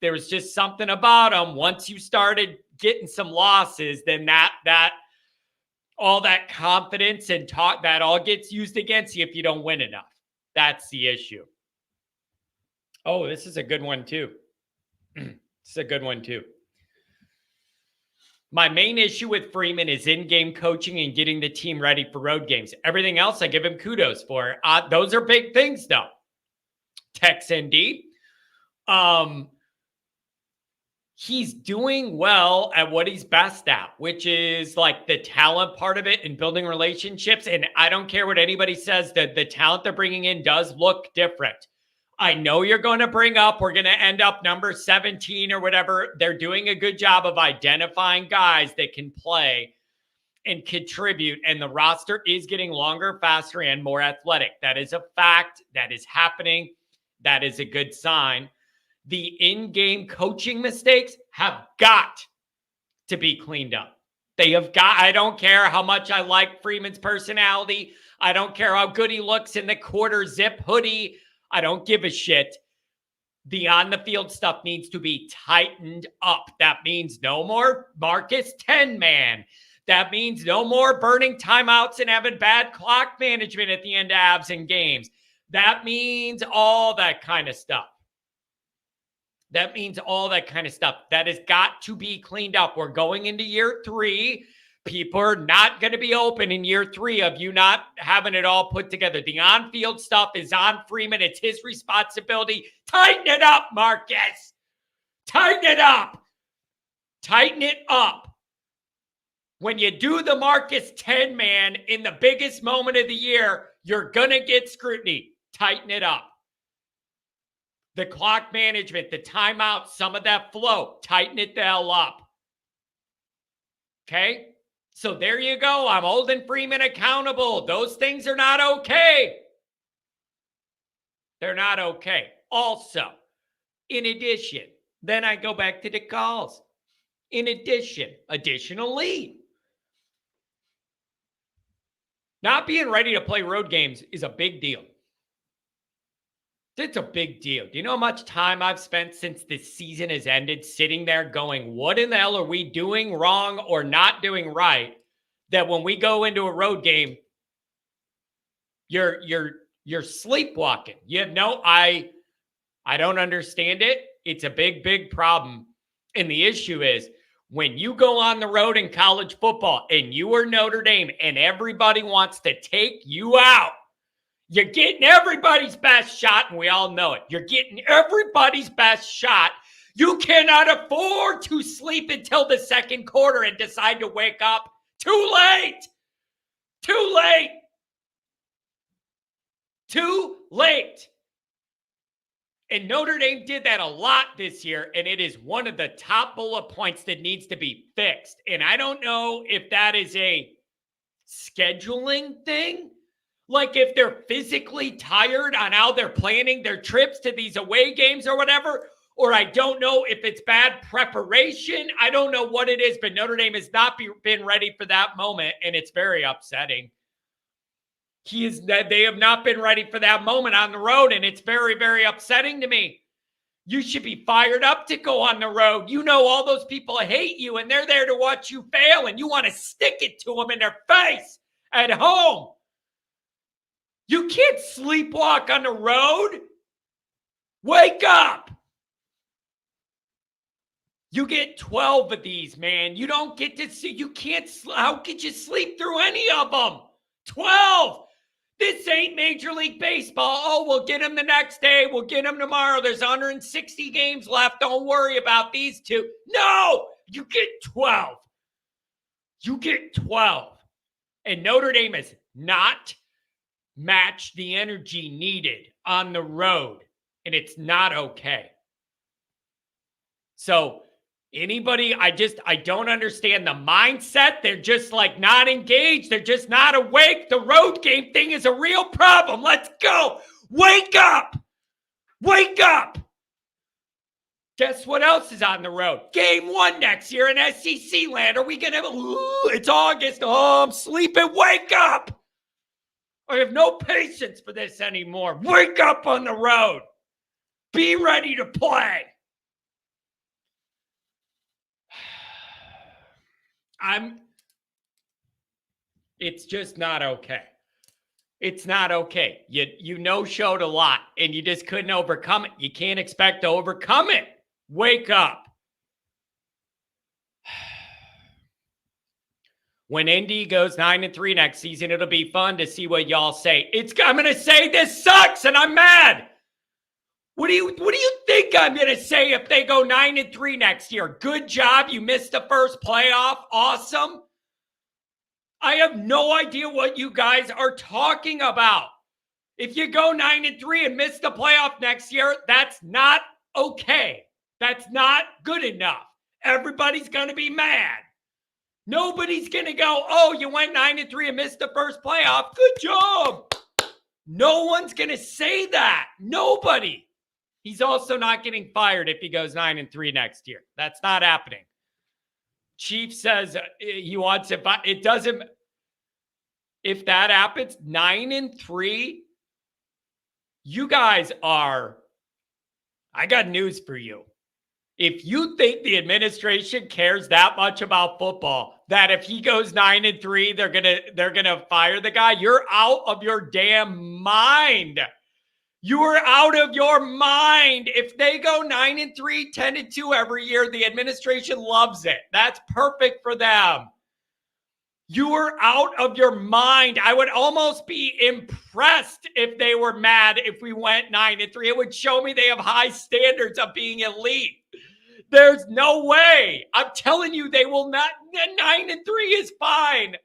there was just something about him. Once you started getting some losses, then that all that confidence and talk, that all gets used against you if you don't win enough. That's the issue. Oh, this is a good one too. This is a good one too. My main issue with Freeman is in-game coaching and getting the team ready for road games. Everything else I give him kudos for. Those are big things though. Tex ND. He's doing well at what he's best at, which is like the talent part of it and building relationships. And I don't care what anybody says, that the talent they're bringing in does look different. I know you're going to bring up, we're going to end up number 17 or whatever. They're doing a good job of identifying guys that can play and contribute. And the roster is getting longer, faster, and more athletic. That is a fact. That is happening. That is a good sign. The in-game coaching mistakes have got to be cleaned up. They have got, I don't care how much I like Freeman's personality. I don't care how good he looks in the quarter zip hoodie. I don't give a shit. The on-the-field stuff needs to be tightened up. That means no more Marcus 10-man. That means no more burning timeouts and having bad clock management at the end of abs and games. That means all that kind of stuff. That means all that kind of stuff. That has got to be cleaned up. We're going into year 3. People are not going to be open in year 3 of you not having it all put together. The on-field stuff is on Freeman. It's his responsibility. Tighten it up, Marcus. Tighten it up. Tighten it up. When you do the Marcus 10-man in the biggest moment of the year, you're going to get scrutiny. Tighten it up. The clock management, the timeout, some of that flow, tighten it the hell up. Okay? So there you go. I'm holding Freeman accountable. Those things are not okay. They're not okay. Also, in addition, then I go back to the calls. In addition, additionally, not being ready to play road games is a big deal. It's a big deal. Do you know how much time I've spent since this season has ended sitting there going, what in the hell are we doing wrong or not doing right? That when we go into a road game, you're sleepwalking. You have no, I don't understand it. It's a big, big problem. And the issue is when you go on the road in college football and you are Notre Dame and everybody wants to take you out, you're getting everybody's best shot, and we all know it. You're getting everybody's best shot. You cannot afford to sleep until the second quarter and decide to wake up. Too late. Too late. Too late. And Notre Dame did that a lot this year, and it is one of the top bullet points that needs to be fixed. And I don't know if that is a scheduling thing. Like if they're physically tired on how they're planning their trips to these away games or whatever, or I don't know if it's bad preparation. I don't know what it is, but Notre Dame has not been ready for that moment, and it's very upsetting. They have not been ready for that moment on the road, and it's very, very upsetting to me. You should be fired up to go on the road. You know all those people hate you, and they're there to watch you fail, and you want to stick it to them in their face at home. You can't sleepwalk on the road. Wake up. You get 12 of these, man. You don't get to see. You can't. How could you sleep through any of them? 12. This ain't Major League Baseball. Oh, we'll get them the next day. We'll get them tomorrow. There's 160 games left. Don't worry about these two. No, you get 12. You get 12. And Notre Dame is not match the energy needed on the road, and it's not okay. So anybody, I don't understand the mindset. They're just like not engaged. They're just not awake. The road game thing is a real problem. Let's go. Wake up. Wake up. Guess what else is on the road? Game 1 next year in SEC land. Are we going to, it's August. Oh, I'm sleeping. Wake up. I have no patience for this anymore. Wake up on the road. Be ready to play. It's just not okay. It's not okay. You showed a lot and you just couldn't overcome it. You can't expect to overcome it. Wake up. When Indy goes 9-3 next season, it'll be fun to see what y'all say. I'm going to say this sucks and I'm mad. What do you think I'm going to say if they go 9-3 next year? Good job. You missed the first playoff. Awesome. I have no idea what you guys are talking about. If you go 9-3 and miss the playoff next year, that's not okay. That's not good enough. Everybody's going to be mad. Nobody's going to go, oh, you went 9-3 and missed the first playoff. Good job. No one's going to say that. Nobody. He's also not getting fired if he goes 9-3 next year. That's not happening. Chief says he wants it. It doesn't. If that happens, 9-3, you guys are. I got news for you. If you think the administration cares that much about football, that if he goes 9-3, they're gonna fire the guy, you're out of your damn mind. You are out of your mind. If they go 9-3, 10-2 every year, the administration loves it. That's perfect for them. You are out of your mind. I would almost be impressed if they were mad if we went 9-3. It would show me they have high standards of being elite. There's no way. I'm telling you, they will not. 9-3 is fine.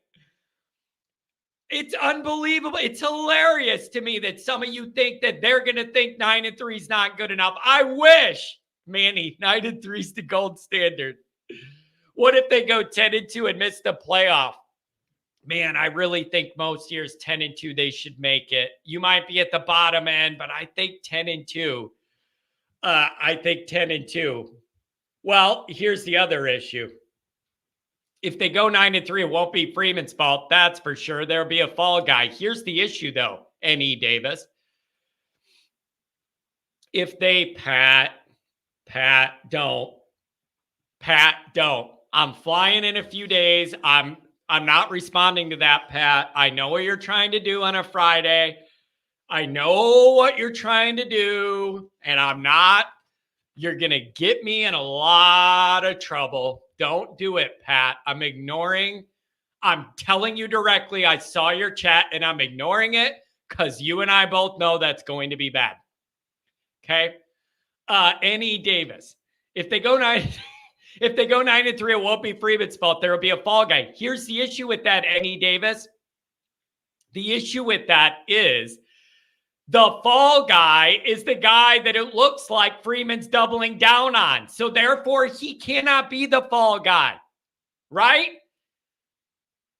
It's unbelievable. It's hilarious to me that some of you think that they're going to think 9-3 is not good enough. I wish, Manny, 9-3 is the gold standard. What if they go 10-2 and miss the playoff? Man, I really think most years 10-2, they should make it. You might be at the bottom end, but I think 10-2. I think 10-2. Well, here's the other issue. If they go 9-3, it won't be Freeman's fault. That's for sure. There'll be a fall guy. Here's the issue, though, N.E. Davis. If they Pat, don't. I'm flying in a few days. I'm not responding to that, Pat. I know what you're trying to do on a Friday. I know what you're trying to do, and I'm not. You're going to get me in a lot of trouble. Don't do it, Pat. I'm ignoring. I'm telling you directly, I saw your chat, and I'm ignoring it because you and I both know that's going to be bad. Okay? N.E. Davis. If they go 9-3, it won't be Freeman's fault. There will be a fall guy. Here's the issue with that, N.E. Davis. The issue with that is the fall guy is the guy that it looks like Freeman's doubling down on. So therefore, he cannot be the fall guy, right?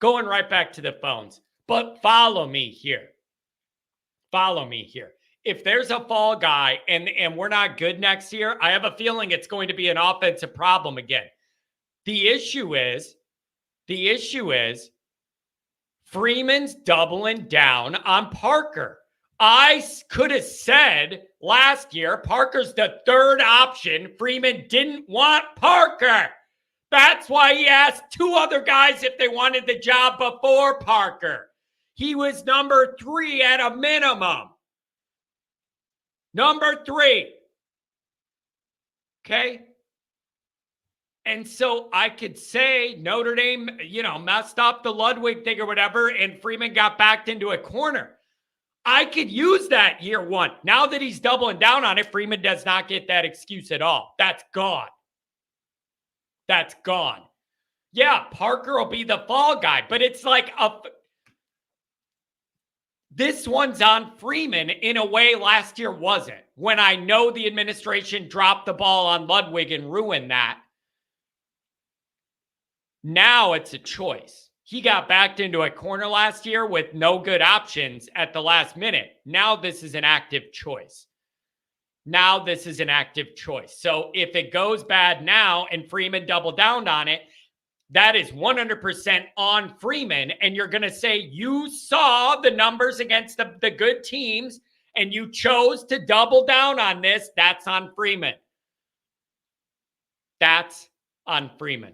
Going right back to the phones. But follow me here. Follow me here. If there's a fall guy and we're not good next year, I have a feeling it's going to be an offensive problem again. The issue is Freeman's doubling down on Parker. I could have said last year, Parker's the third option. Freeman didn't want Parker. That's why he asked two other guys if they wanted the job before Parker. He was number 3 at a minimum. Number 3. Okay? And so I could say Notre Dame, messed up the Ludwig thing or whatever, and Freeman got backed into a corner. I could use that year one. Now that he's doubling down on it, Freeman does not get that excuse at all. That's gone. That's gone. Yeah, Parker will be the fall guy, but it's like this one's on Freeman in a way last year wasn't. When I know the administration dropped the ball on Ludwig and ruined that. Now it's a choice. He got backed into a corner last year with no good options at the last minute. Now this is an active choice. So if it goes bad now and Freeman doubled down on it, that is 100% on Freeman. And you're going to say you saw the numbers against the good teams and you chose to double down on this. That's on Freeman. That's on Freeman.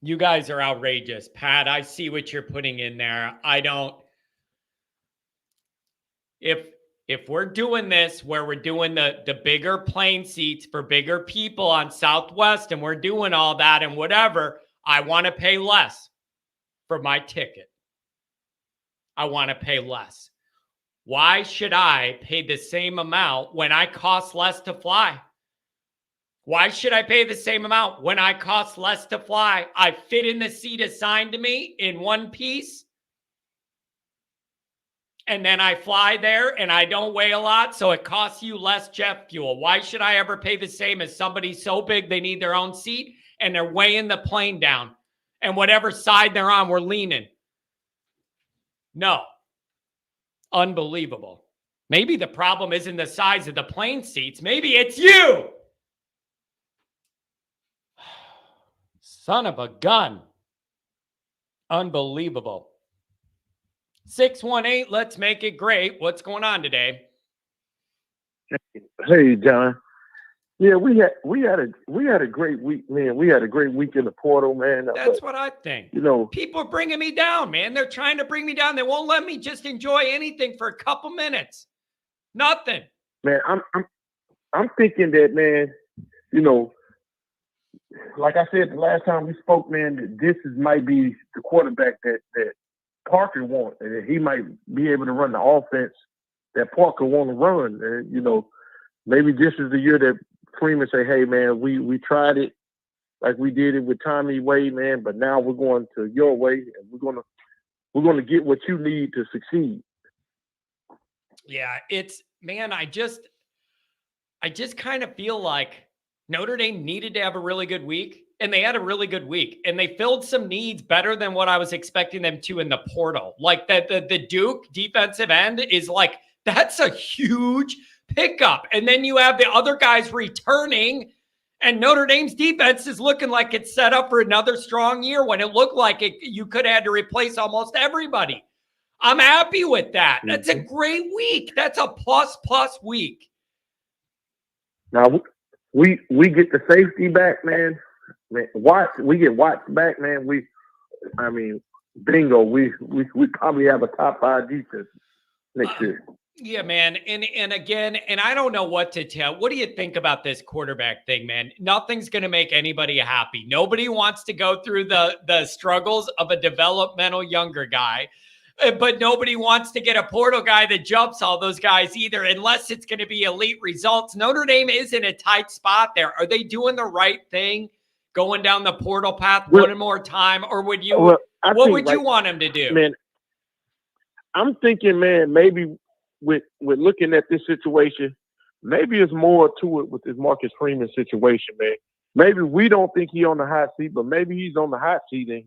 You guys are outrageous, Pat. I see what you're putting in there. I don't. If we're doing this where we're doing the bigger plane seats for bigger people on Southwest and we're doing all that and whatever, I want to pay less for my ticket. I want to pay less. Why should I pay the same amount when I cost less to fly? Why should I pay the same amount when I cost less to fly? I fit in the seat assigned to me in one piece. And then I fly there and I don't weigh a lot, so it costs you less jet fuel. Why should I ever pay the same as somebody so big they need their own seat and they're weighing the plane down? And whatever side they're on, we're leaning. No. Unbelievable. Maybe the problem isn't the size of the plane seats. Maybe it's you. Son of a gun. Unbelievable. 618, let's make it great. What's going on today? Hey, John. Yeah, we had a great week, man. We had a great week in the portal, man. That's what I think. You know, people are bringing me down, man. They're trying to bring me down. They won't let me just enjoy anything for a couple minutes. Nothing. Man, I'm thinking that, man, you know, like I said the last time we spoke, man, that this might be the quarterback that Parker wants, and that he might be able to run the offense that Parker want to run. And, you know, maybe this is the year that Freeman say, hey, man, we tried it like we did it with Tommy way, man, but now we're going to your way, and we're gonna get what you need to succeed. Yeah, I just kind of feel like Notre Dame needed to have a really good week, and they had a really good week, and they filled some needs better than what I was expecting them to in the portal. Like the Duke defensive end is like, that's a huge pickup. And then you have the other guys returning, and Notre Dame's defense is looking like it's set up for another strong year when it looked like you could have had to replace almost everybody. I'm happy with that. That's a great week. That's a plus week. Now we get the safety back, man. We get Watts back, man. Bingo. We probably have a top 5 defense next year. Yeah, man. And again, and I don't know what to tell. What do you think about this quarterback thing, man? Nothing's going to make anybody happy. Nobody wants to go through the struggles of a developmental younger guy, but nobody wants to get a portal guy that jumps all those guys either, unless it's going to be elite results. Notre Dame is in a tight spot there. Are they doing the right thing going down the portal path one more time, or would you? What would you want him to do? Man, I'm thinking, man, maybe with looking at this situation, maybe it's more to it with this Marcus Freeman situation, man. Maybe we don't think he's on the hot seat, but maybe he's on the hot seat and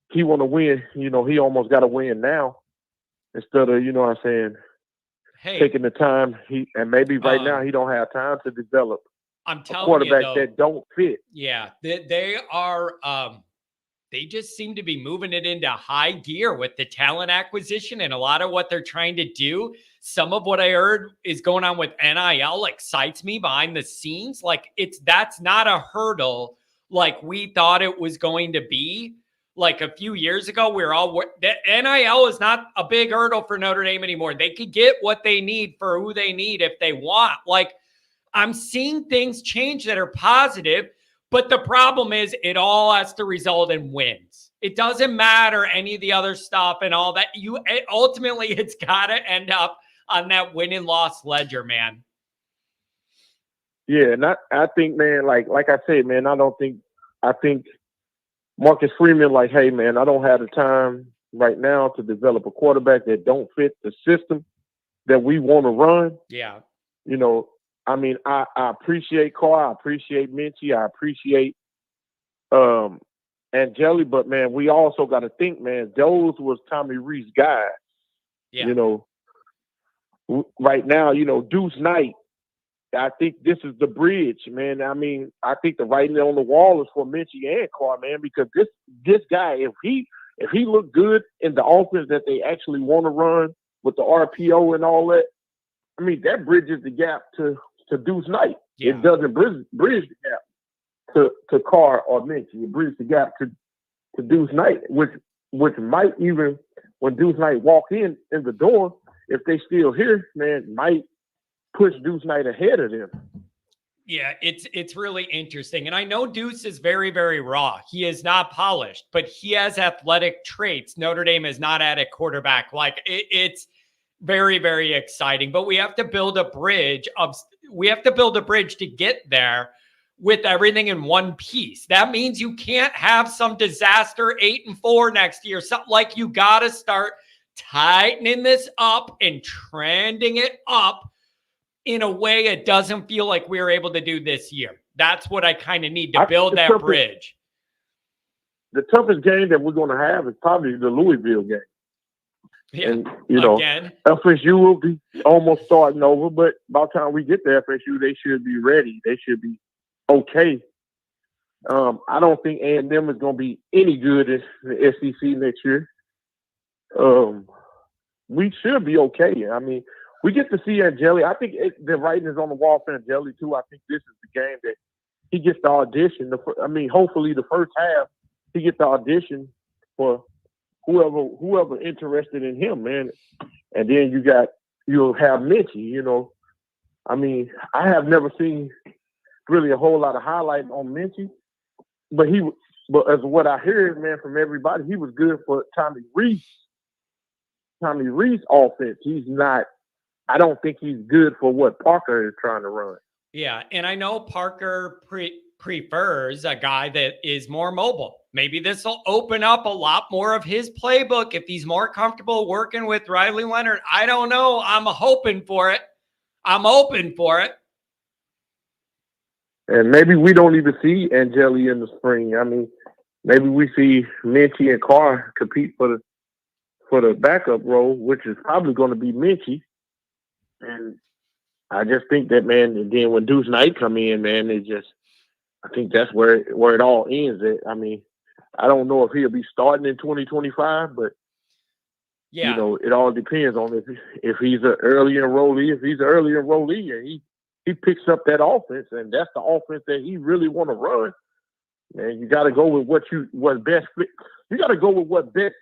he want to win. You know, he almost got to win now instead of, you know what I'm saying, taking the time. Maybe right now he don't have time to develop I'm telling a quarterback you, though, that don't fit. Yeah, they are. They just seem to be moving it into high gear with the talent acquisition and a lot of what they're trying to do. Some of what I heard is going on with NIL excites me behind the scenes. Like that's not a hurdle like we thought it was going to be. Like a few years ago, the NIL is not a big hurdle for Notre Dame anymore. They could get what they need for who they need if they want. Like, I'm seeing things change that are positive. But the problem is it all has to result in wins. It doesn't matter any of the other stuff and all that. Ultimately, it's got to end up on that win and loss ledger, man. Yeah, and I think, man, like I said, man, I think Marcus Freeman, like, hey, man, I don't have the time right now to develop a quarterback that don't fit the system that we want to run. Yeah. You know, I mean, I appreciate Carr, I appreciate Minchie, I appreciate Angeli, but man, we also got to think, man, those was Tommy Rees's guys. Yeah. You know, right now, you know, Deuce Knight, I think this is the bridge, man. I mean, I think the writing on the wall is for Minchie and Carr, man, because this guy, if he looked good in the offense that they actually want to run with the RPO and all that, I mean, that bridges the gap to Deuce Knight. Yeah. It doesn't bridge the gap to Carr or Minchie. It bridges the gap to to Deuce Knight, which might even when Deuce Knight walk in the door, if they still here, man, might push Deuce Knight ahead of them. Yeah, it's really interesting. And I know Deuce is very, very raw. He is not polished, but he has athletic traits Notre Dame has not had at quarterback. Like it's very, very exciting. But we have to build a bridge to get there with everything in one piece. That means you can't have some disaster 8-4 next year. Something like you got to start tightening this up and trending it up in a way it doesn't feel like we were able to do this year. That's what I kind of need to build that bridge. The toughest game that we're going to have is probably the Louisville game. Yeah, and, again, FSU will be almost starting over, but by the time we get to FSU, they should be ready. They should be okay. I don't think A&M is going to be any good in the SEC next year. We should be okay. I mean, we get to see Angeli. I think the writing is on the wall for Angeli, too. I think this is the game that he gets the audition. Hopefully the first half, he gets the audition for whoever interested in him, man. And then you'll have Minchie, I have never seen really a whole lot of highlights on Minchie, but as what I heard, man, from everybody, he was good for Tommy Rees offense. He's not. I don't think he's good for what Parker is trying to run. Yeah, and I know Parker prefers a guy that is more mobile. Maybe this will open up a lot more of his playbook if he's more comfortable working with Riley Leonard. I don't know. I'm hoping for it. I'm open for it. And maybe we don't even see Angeli in the spring. I mean, maybe we see Minchie and Carr compete for the backup role, which is probably going to be Minchie. And I just think that, man, and then when Deuce Knight come in, man, I think that's where it all ends at. I mean, I don't know if he'll be starting in 2025, but yeah, it all depends on if he's an early enrollee. If he's an early enrollee and he picks up that offense, and that's the offense that he really want to run, man, you got to go with what best fit. You got to go with what best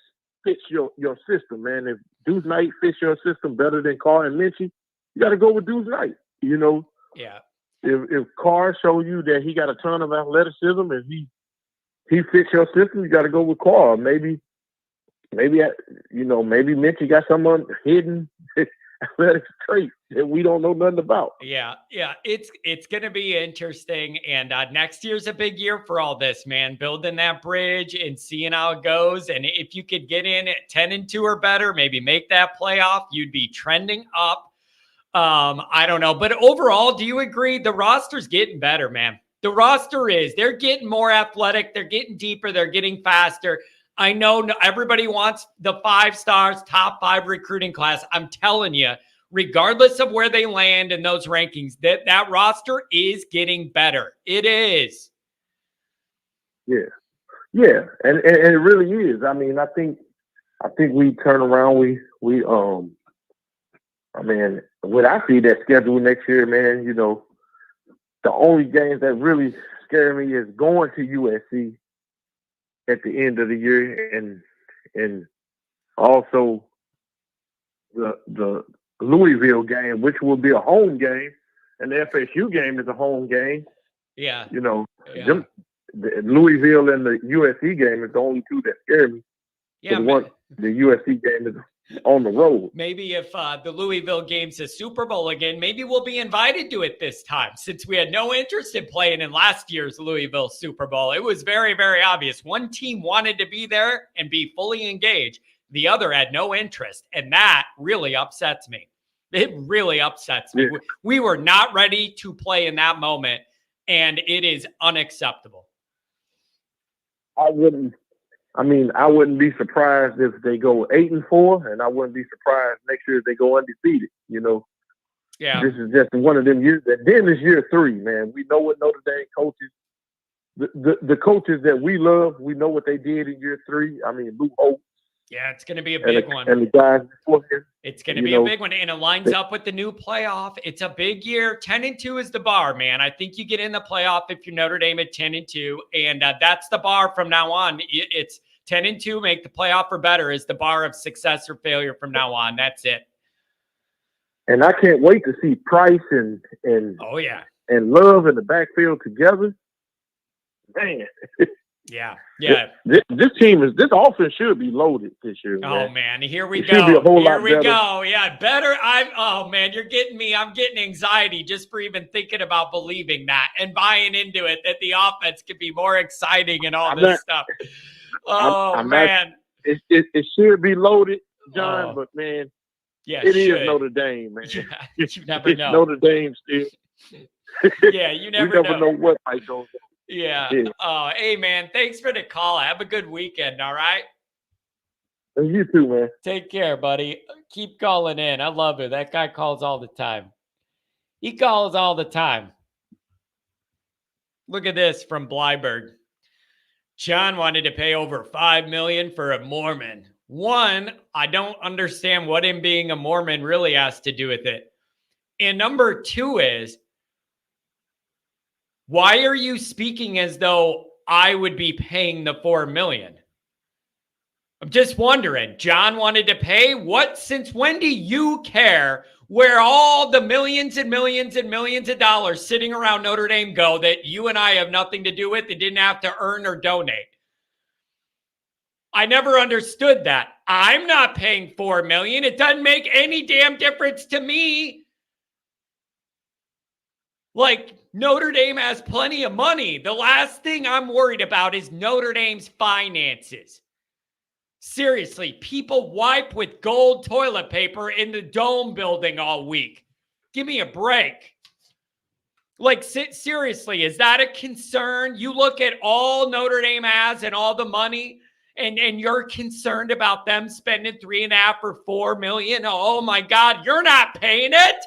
fits your system, man. If Deuce Knight fits your system better than Carr and Minchie, you got to go with Deuce Knight. Yeah. If Carr show you that he got a ton of athleticism and he fits your system, you got to go with Carr. Maybe Minchie got some hidden athletic trait that we don't know nothing about. Yeah. It's going to be interesting. And next year's a big year for all this, man. Building that bridge and seeing how it goes. And if you could get in at 10-2 or better, maybe make that playoff, you'd be trending up. I don't know. But overall, do you agree? The roster's getting better, man. The roster is. They're getting more athletic. They're getting deeper. They're getting faster. I know everybody wants the 5 stars, top 5 recruiting class. I'm telling you, regardless of where they land in those rankings, that roster is getting better. It is. Yeah, and it really is. I mean, I think we turn around. When I see that schedule next year, man, the only games that really scare me is going to USC at the end of the year, and also the Louisville game, which will be a home game, and the FSU game is a home game. Yeah. The Louisville and the USC game is the only two that scare me. Yeah, the USC game is on the road. Maybe if the Louisville game's a Super Bowl again, maybe we'll be invited to it this time, since we had no interest in playing in last year's Louisville Super Bowl. It was very, very obvious. One team wanted to be there and be fully engaged. The other had no interest, and that really upsets me. It really upsets me. Yeah. We were not ready to play in that moment, and it is unacceptable. I wouldn't be surprised if they go 8-4, and I wouldn't be surprised next year if they go undefeated. Yeah. This is just one of them years. Then it's year 3, man. We know what Notre Dame coaches, the coaches that we love, we know what they did in year 3. I mean, Lou Holtz, Yeah, it's going to be a big one. And the guys before him. It's going to be a big one, and it lines up with the new playoff. It's a big year. 10-2 is the bar, man. I think you get in the playoff if you're Notre Dame at 10-2, and that's the bar from now on. It's 10-2, make the playoff or better is the bar of success or failure from now on. That's it. And I can't wait to see Price and oh yeah and Love in the backfield together. Man. Yeah. This offense should be loaded this year. Oh man, here we go. Should be a whole lot better. Go. Yeah, better. Oh man, you're getting me. I'm getting anxiety just for even thinking about believing that and buying into it that the offense could be more exciting and all this stuff. Oh man, it should be loaded, John. But man, yeah, it is Notre Dame, man. Yeah, you never know. Notre Dame still. Yeah, you never we never know what might go on. Yeah. Oh, hey, man. Thanks for the call. Have a good weekend. All right. And you too, man. Take care, buddy. Keep calling in. I love it. That guy calls all the time. He calls all the time. Look at this from Blyberg. John wanted to pay over $5 million for a Mormon. One, I don't understand what him being a Mormon really has to do with it. And number two is, why are you speaking as though I would be paying the $4 million? I'm just wondering. John wanted to pay what? Since when do you care where all the millions and millions and millions of dollars sitting around Notre Dame go that you and I have nothing to do with and didn't have to earn or donate? I never understood that. I'm not paying $4 million. It doesn't make any damn difference to me. Like, Notre Dame has plenty of money. The last thing I'm worried about is Notre Dame's finances. Seriously, people wipe with gold toilet paper in the Dome building all week. Give me a break. Like, seriously, is that a concern? You look at all Notre Dame has and all the money, and you're concerned about them spending $3.5 or $4 million. Oh my God, you're not paying it.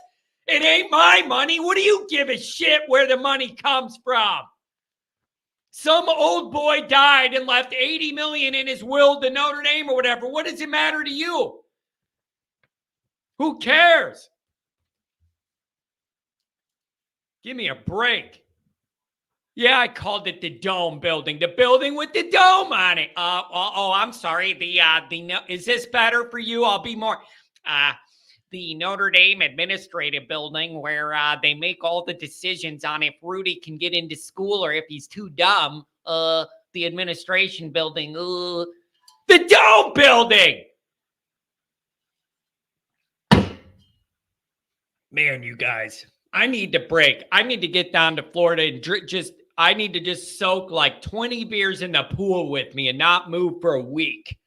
It ain't my money. What do you give a shit where the money comes from? Some old boy died and left $80 million in his will to Notre Dame or whatever. What does it matter to you? Who cares? Give me a break. Yeah, I called it the Dome building. The building with the dome on it. I'm sorry. Is this better for you? I'll be more. The Notre Dame administrative building where they make all the decisions on if Rudy can get into school or if he's too dumb. The administration building. The Dome building. Man, you guys, I need to break. I need to get down to Florida and I need to just soak like 20 beers in the pool with me and not move for a week.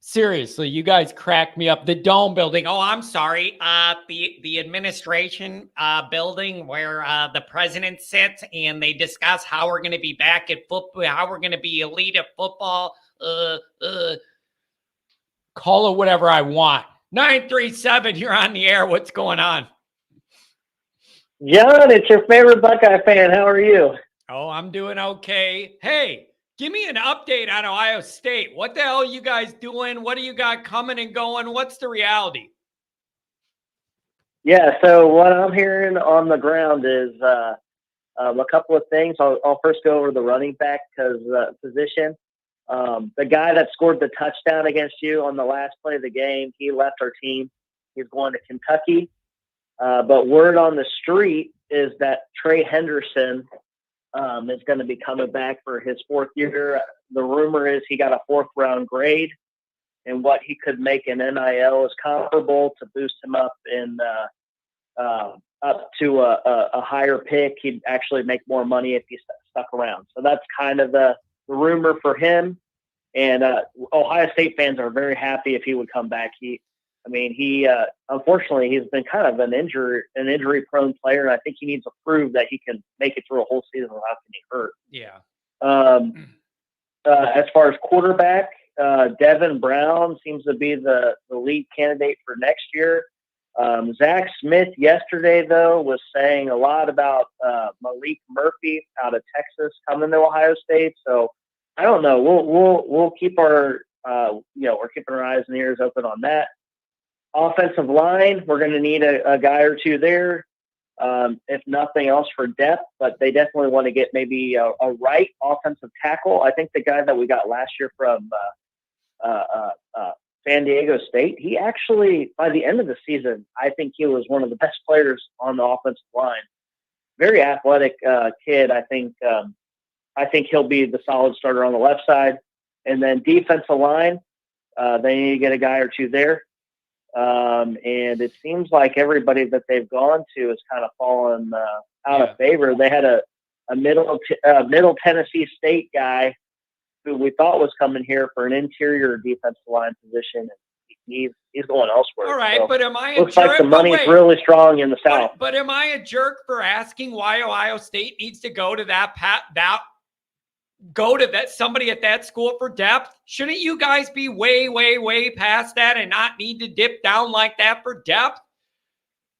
Seriously, you guys crack me up. The Dome building. Oh, I'm sorry. The administration building where the president sits and they discuss how we're going to be back at football, how we're going to be elite at football. Call it whatever I want. 937, you're on the air. What's going on? John, it's your favorite Buckeye fan. How are you? Oh, I'm doing okay. Hey, give me an update on Ohio State. What the hell are you guys doing? What do you got coming and going? What's the reality? Yeah, so what I'm hearing on the ground is a couple of things. I'll first go over the running back position. The guy that scored the touchdown against you on the last play of the game, he left our team. He's going to Kentucky. But word on the street is that Trey Henderson is going to be coming back for his fourth year. The rumor is he got a 4th-round grade, and what he could make in NIL is comparable to boost him up up to a higher pick. He'd actually make more money if he stuck around. So that's kind of the rumor for him. And Ohio State fans are very happy if he would come back. He unfortunately, he's been kind of an injury-prone player, and I think he needs to prove that he can make it through a whole season without getting hurt. Yeah. As far as quarterback, Devin Brown seems to be the lead candidate for next year. Zach Smith yesterday, though, was saying a lot about Malik Murphy out of Texas coming to Ohio State. So I don't know. We'll keep our we're keeping our eyes and ears open on that. Offensive line, we're going to need a guy or two there, if nothing else for depth, but they definitely want to get maybe a right offensive tackle. I think the guy that we got last year from San Diego State, he actually, by the end of the season, I think he was one of the best players on the offensive line. Very athletic kid. I think he'll be the solid starter on the left side. And then defensive line, they need to get a guy or two there. And it seems like everybody that they've gone to has kind of fallen out of favor. They had a middle Tennessee State guy who we thought was coming here for an interior defensive line position. He's going elsewhere. All right, so but am I a looks jerk? like the money's really strong in the South. But am I a jerk for asking why Ohio State needs to go to somebody at that school for depth? Shouldn't you guys be way, way, way past that and not need to dip down like that for depth?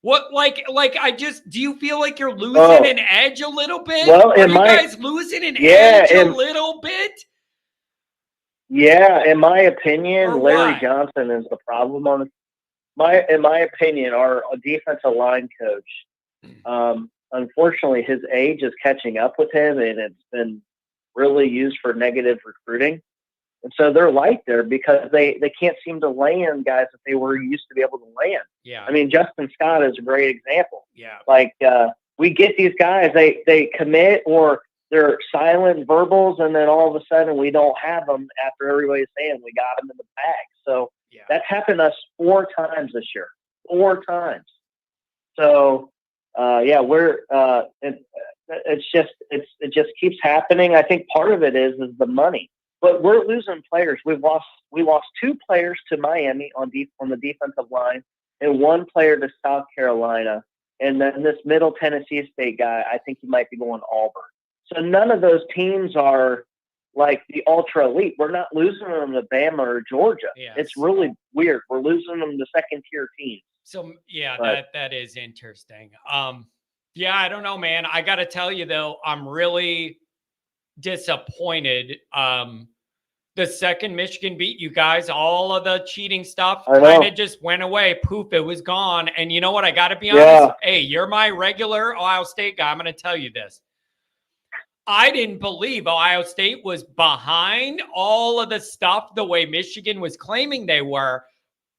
What, do you feel like you're losing an edge a little bit? Well, Are you guys losing an edge a little bit? Yeah, in my opinion, Or Larry why? Johnson is the problem on in my opinion, our defensive line coach, unfortunately, his age is catching up with him, and it's been really used for negative recruiting. And so they're light there because they can't seem to land guys that they were used to be able to land. Yeah. I mean, Justin Scott is a great example. Yeah. Like, we get these guys, they commit or they're silent verbals, and then all of a sudden we don't have them after everybody's saying we got them in the bag. So that's happened to us 4 times this year. 4 times. So, we're it just keeps happening. I think part of it is the money, but we're losing players. We lost 2 players to Miami on the defensive line, and 1 player to South Carolina, and then this Middle Tennessee State guy. I think he might be going to Auburn. So none of those teams are like the ultra elite. We're not losing them to Bama or Georgia. Yes. It's really weird. We're losing them to second tier teams. So that is interesting. I don't know, man. I got to tell you though, I'm really disappointed. The second Michigan beat you guys, all of the cheating stuff kind of just went away. Poof, it was gone. And you know what? I got to be honest. Hey, you're my regular Ohio State guy. I'm going to tell you this. I didn't believe Ohio State was behind all of the stuff the way Michigan was claiming they were.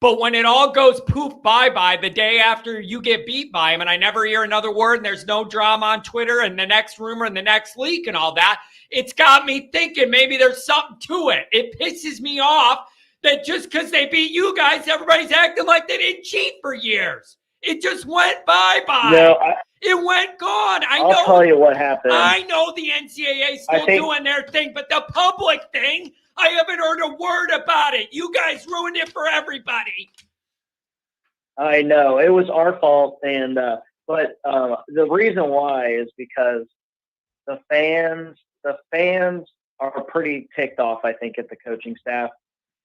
But when it all goes poof, bye-bye the day after you get beat by him, and I never hear another word, and there's no drama on Twitter and the next rumor and the next leak and all that, it's got me thinking maybe there's something to it. It pisses me off that just because they beat you guys, everybody's acting like they didn't cheat for years. It just went bye-bye. No, it went gone. I'll tell you what happened. I know the NCAA still doing their thing, but the public thing, I haven't heard a word about it. You guys ruined it for everybody. I know it was our fault, and but the reason why is because the fans are pretty ticked off, I think, at the coaching staff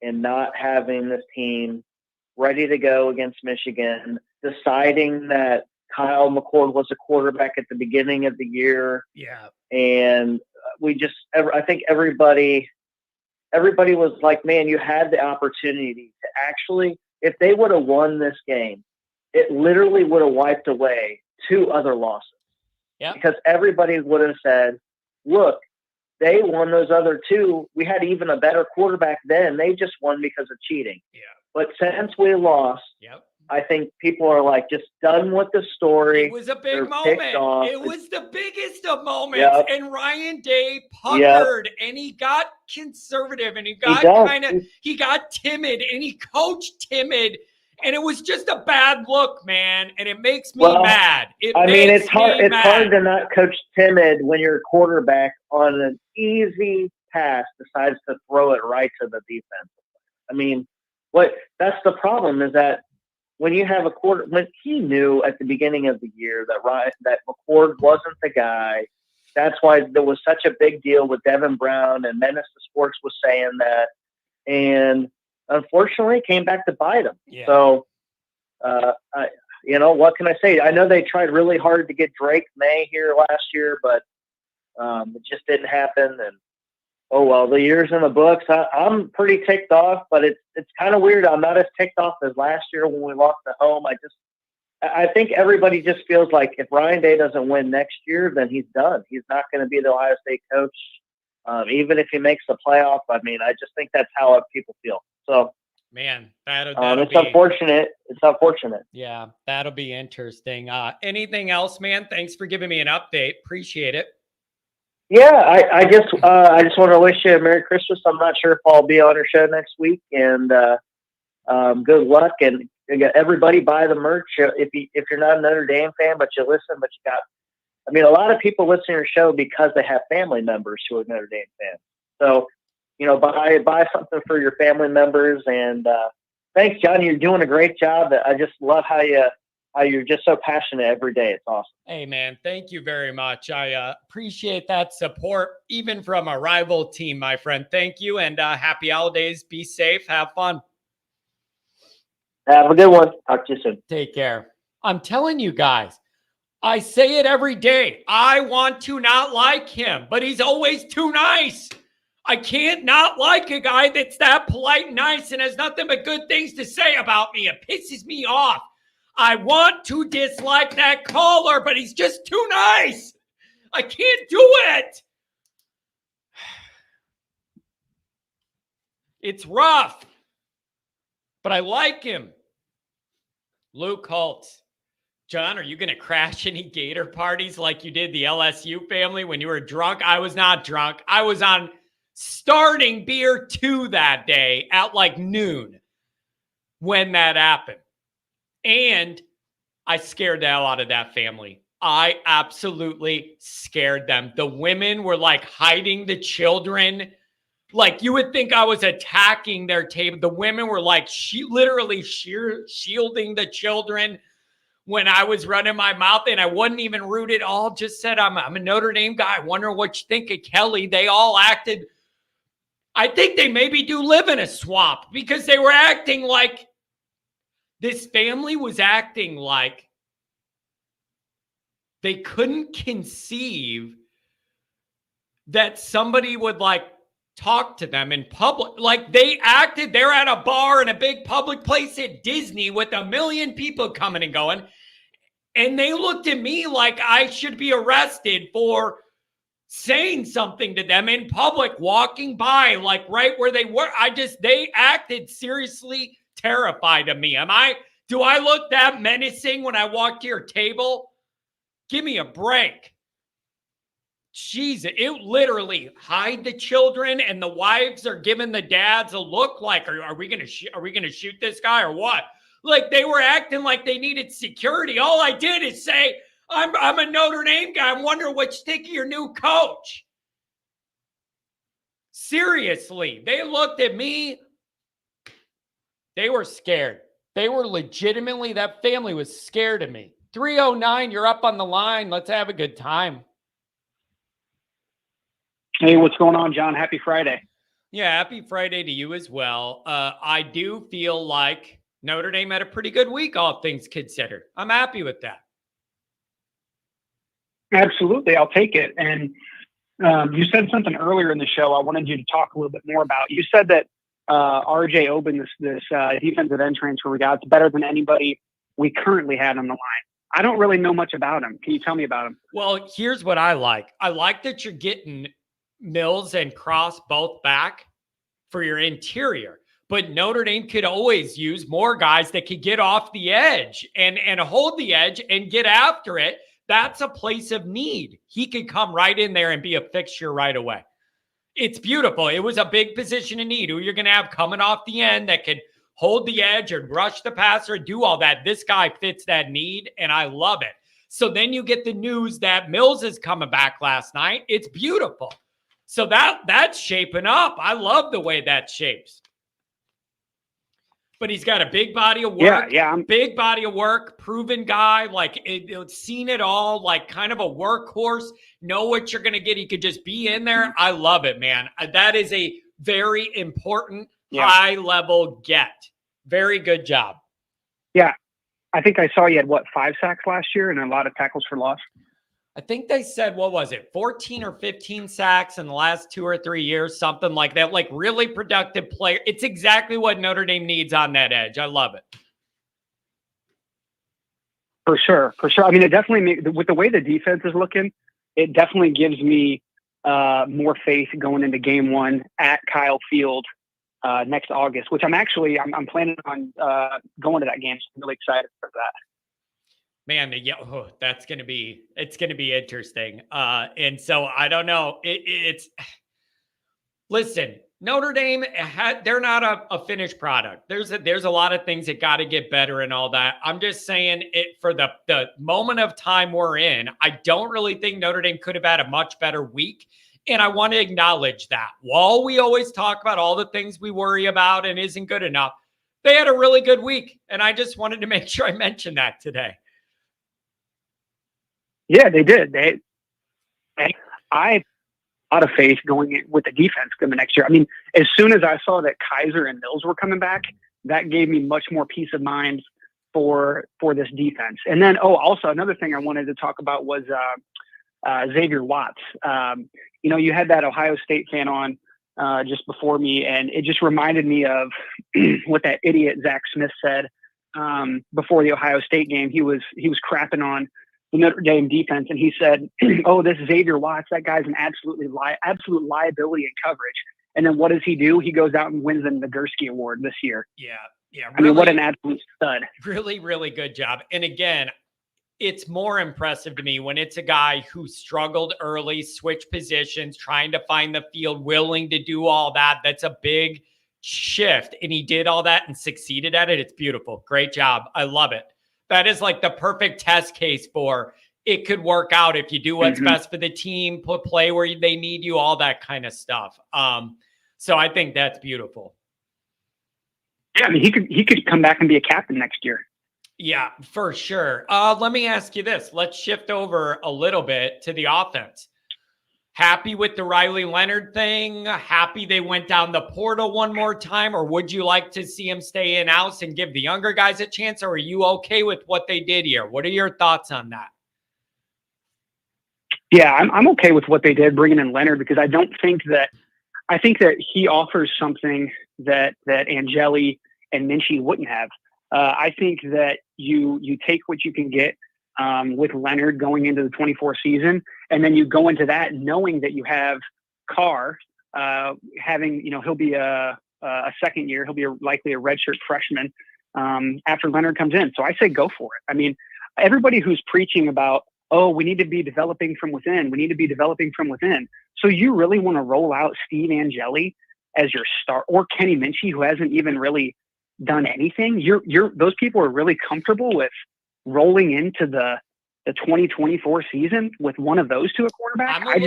and not having this team ready to go against Michigan, deciding that Kyle McCord was a quarterback at the beginning of the year. Yeah. And I think everybody was like, man, you had the opportunity to actually, if they would have won this game, it literally would have wiped away 2 other losses. Yeah. Because everybody would have said, look, they won those other 2. We had even a better quarterback then. They just won because of cheating. Yeah. But since we lost, I think people are like just done with the story. It was a big moment. It was the biggest of moments. Yep. And Ryan Day puckered and he got conservative and he got timid and he coached timid. And it was just a bad look, man. And it makes me mad. It's hard to not coach timid when your quarterback on an easy pass decides to throw it right to the defense. I mean, that's the problem is that when you have when he knew at the beginning of the year that McCord wasn't the guy, that's why there was such a big deal with Devin Brown and Menace to Sports was saying that, and unfortunately it came back to bite him. Yeah. So, what can I say? I know they tried really hard to get Drake May here last year, but it just didn't happen. And Oh, well, the year's in the books. I'm pretty ticked off, but it's kind of weird. I'm not as ticked off as last year when we lost at home. I think everybody just feels like if Ryan Day doesn't win next year, then he's done. He's not going to be the Ohio State coach, even if he makes the playoff. I mean, I just think that's how people feel. So, Man, that'll it's be unfortunate. It's unfortunate. Yeah, that'll be interesting. Anything else, man? Thanks for giving me an update. Appreciate it. Yeah, I just want to wish you a Merry Christmas. I'm not sure if I'll be on your show next week, and good luck. And everybody buy the merch if you're not a Notre Dame fan, but you listen. But you got, I mean, a lot of people listen to your show because they have family members who are Notre Dame fans. So, buy something for your family members. And thanks, John. You're doing a great job. I just love how you're just so passionate every day. It's awesome. Hey, man, thank you very much. I appreciate that support, even from a rival team, my friend. Thank you, and happy holidays. Be safe. Have fun. Have a good one. Talk to you soon. Take care. I'm telling you guys, I say it every day. I want to not like him, but he's always too nice. I can't not like a guy that's that polite and nice and has nothing but good things to say about me. It pisses me off. I want to dislike that caller, but he's just too nice. I can't do it. It's rough, but I like him. Luke Holtz. John, are you going to crash any Gator parties like you did the LSU family when you were drunk? I was not drunk. I was on starting beer 2 that day at like noon when that happened. And I scared the hell out of that family. I absolutely scared them. The women were like hiding the children. Like you would think I was attacking their table. The women were like literally shielding the children when I was running my mouth, and I wasn't even rude at all. Just said, I'm a Notre Dame guy. I wonder what you think of Kelly. They all acted. I think they maybe do live in a swamp because they were acting like this family was acting like they couldn't conceive that somebody would like talk to them in public. Like they acted, they're at a bar in a big public place at Disney with 1 million people coming and going. And they looked at me like I should be arrested for saying something to them in public, walking by, like right where they were. They acted seriously terrified of me. Do I look that menacing when I walk to your table? Give me a break. Jesus, it literally hide the children, and the wives are giving the dads a look like, are we gonna shoot this guy or what? Like they were acting like they needed security. All I did is say, I'm a Notre Dame guy. I'm wondering what you think of your new coach. Seriously, they looked at me. They were scared. They were legitimately, that family was scared of me. 309, you're up on the line. Let's have a good time. Hey, what's going on, John? Happy Friday. Yeah, happy Friday to you as well. I do feel like Notre Dame had a pretty good week, all things considered. I'm happy with that. Absolutely. I'll take it. And you said something earlier in the show I wanted you to talk a little bit more about. You said that RJ Oben, this defensive end transfer we got, is better than anybody we currently had on the line. I don't really know much about him. Can you tell me about him? Well, here's what I like. I like that you're getting Mills and Cross both back for your interior. But Notre Dame could always use more guys that could get off the edge and hold the edge and get after it. That's a place of need. He could come right in there and be a fixture right away. It's beautiful. It was a big position of need. Who you're going to have coming off the end that could hold the edge and rush the passer, do all that. This guy fits that need, and I love it. So then you get the news that Mills is coming back last night. It's beautiful. So that's shaping up. I love the way that shapes. But he's got a big body of work. Yeah. Big body of work, proven guy, like seen it all, like kind of a workhorse, know what you're going to get. He could just be in there. I love it, man. That is a very important high-level get. Very good job. Yeah. I think I saw you had, 5 sacks last year and a lot of tackles for loss? I think they said, what was it, 14 or 15 sacks in the last 2 or 3 years, something like that. Like really productive player. It's exactly what Notre Dame needs on that edge. I love it. For sure. I mean, it definitely with the way the defense is looking, it definitely gives me more faith going into game 1 at Kyle Field next August, which I'm planning on going to that game. So I'm really excited for that. Man, it's going to be interesting. And so I don't know. Listen, Notre Dame, they're not a finished product. There's a lot of things that got to get better and all that. I'm just saying it for the moment of time we're in. I don't really think Notre Dame could have had a much better week. And I want to acknowledge that. While we always talk about all the things we worry about and isn't good enough, they had a really good week. And I just wanted to make sure I mentioned that today. Yeah, they did. I out of faith going in with the defense coming next year. I mean, as soon as I saw that Kaiser and Mills were coming back, that gave me much more peace of mind for this defense. And then, also another thing I wanted to talk about was Xavier Watts. You had that Ohio State fan on just before me, and it just reminded me of what that idiot Zach Smith said before the Ohio State game. He was crapping on the Notre Dame defense, and he said, "Oh, this Xavier Watts, that guy's an absolute liability in coverage." And then what does he do? He goes out and wins the Nagurski Award this year. Yeah. Really, I mean, what an absolute stud! Really, really good job. And again, it's more impressive to me when it's a guy who struggled early, switched positions, trying to find the field, willing to do all that. That's a big shift, and he did all that and succeeded at it. It's beautiful. Great job. I love it. That is like the perfect test case for it could work out if you do what's best for the team, play where they need you, all that kind of stuff. So I think that's beautiful. Yeah, I mean, he could come back and be a captain next year. Yeah, for sure. Let me ask you this. Let's shift over a little bit to the offense. Happy with the Riley Leonard thing? Happy they went down the portal one more time? Or would you like to see him stay in-house and give the younger guys a chance? Or are you okay with what they did here? What are your thoughts on that? Yeah, I'm okay with what they did bringing in Leonard, because I think that he offers something that Angeli and Minchie wouldn't have. I think that you take what you can get with Leonard going into the 24 season, and then you go into that knowing that you have Carr having, he'll be a second year, he'll be likely a redshirt freshman after Leonard comes in. So I say go for it. I mean, everybody who's preaching about, we need to be developing from within. We need to be developing from within. So you really want to roll out Steve Angeli as your star, or Kenny Minchie, who hasn't even really done anything? Those people are really comfortable with rolling into the 2024 season with one of those two at quarterback? I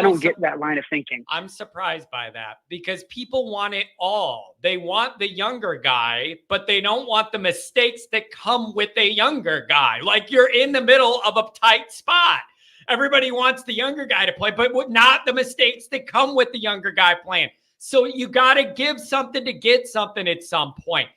don't get that line of thinking. I'm surprised by that, because people want it all. They want the younger guy, but they don't want the mistakes that come with a younger guy. Like, you're in the middle of a tight spot. Everybody wants the younger guy to play, but not the mistakes that come with the younger guy playing. So you got to give something to get something at some point.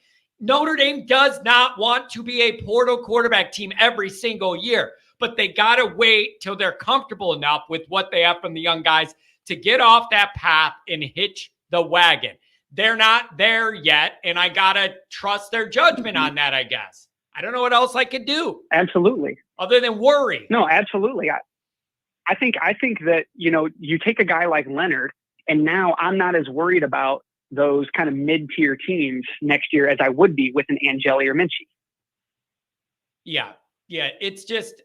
Notre Dame does not want to be a portal quarterback team every single year, but they got to wait till they're comfortable enough with what they have from the young guys to get off that path and hitch the wagon. They're not there yet, and I got to trust their judgment on that, I guess. I don't know what else I could do. Absolutely. Other than worry. No, absolutely. I think that, you take a guy like Leonard, and now I'm not as worried about those kind of mid-tier teams next year as I would be with an Angeli or Minchie. Yeah. It's just,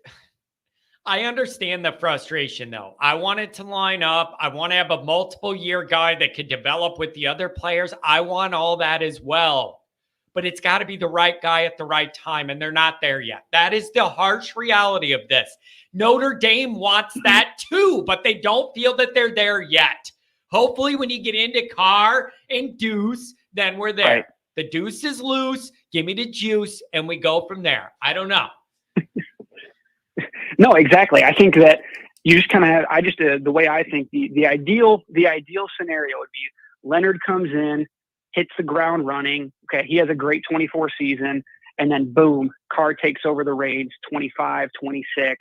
I understand the frustration, though. I want it to line up. I want to have a multiple-year guy that could develop with the other players. I want all that as well. But it's got to be the right guy at the right time, and they're not there yet. That is the harsh reality of this. Notre Dame wants that too, but they don't feel that they're there yet. Hopefully, when you get into Carr and Deuce, then we're there. Right. The Deuce is loose. Give me the juice, and we go from there. I don't know. No, exactly. I think that you just kind of have. The way I think the ideal scenario would be Leonard comes in, hits the ground running. Okay, he has a great 24 season, And then boom, Carr takes over the reins, 25, 26,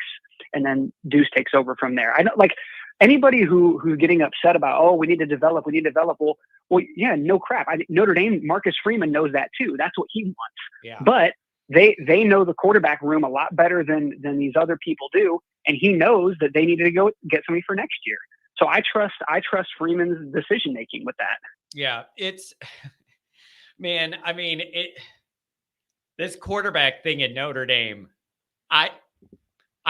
and then Deuce takes over from there. I know, like, anybody who's getting upset about, oh, we need to develop. Well, yeah, no crap. I think Notre Dame, Marcus Freeman knows that too. That's what he wants. Yeah. But they know the quarterback room a lot better than these other people do, and he knows that they need to go get somebody for next year. So I trust Freeman's decision making with that. Yeah, it's man. I mean, this quarterback thing at Notre Dame, I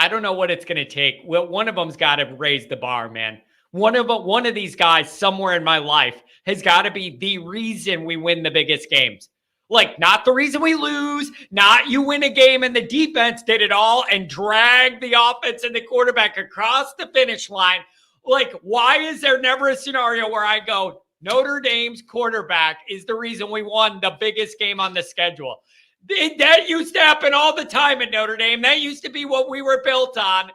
don't know what it's going to take. Well, one of them's got to raise the bar, man. One of these guys somewhere in my life has got to be the reason we win the biggest games. Like, not the reason we lose, not you win a game and the defense did it all and dragged the offense and the quarterback across the finish line. Like, why is there never a scenario where I go, Notre Dame's quarterback is the reason we won the biggest game on the schedule? That used to happen all the time at Notre Dame. That used to be what we were built on.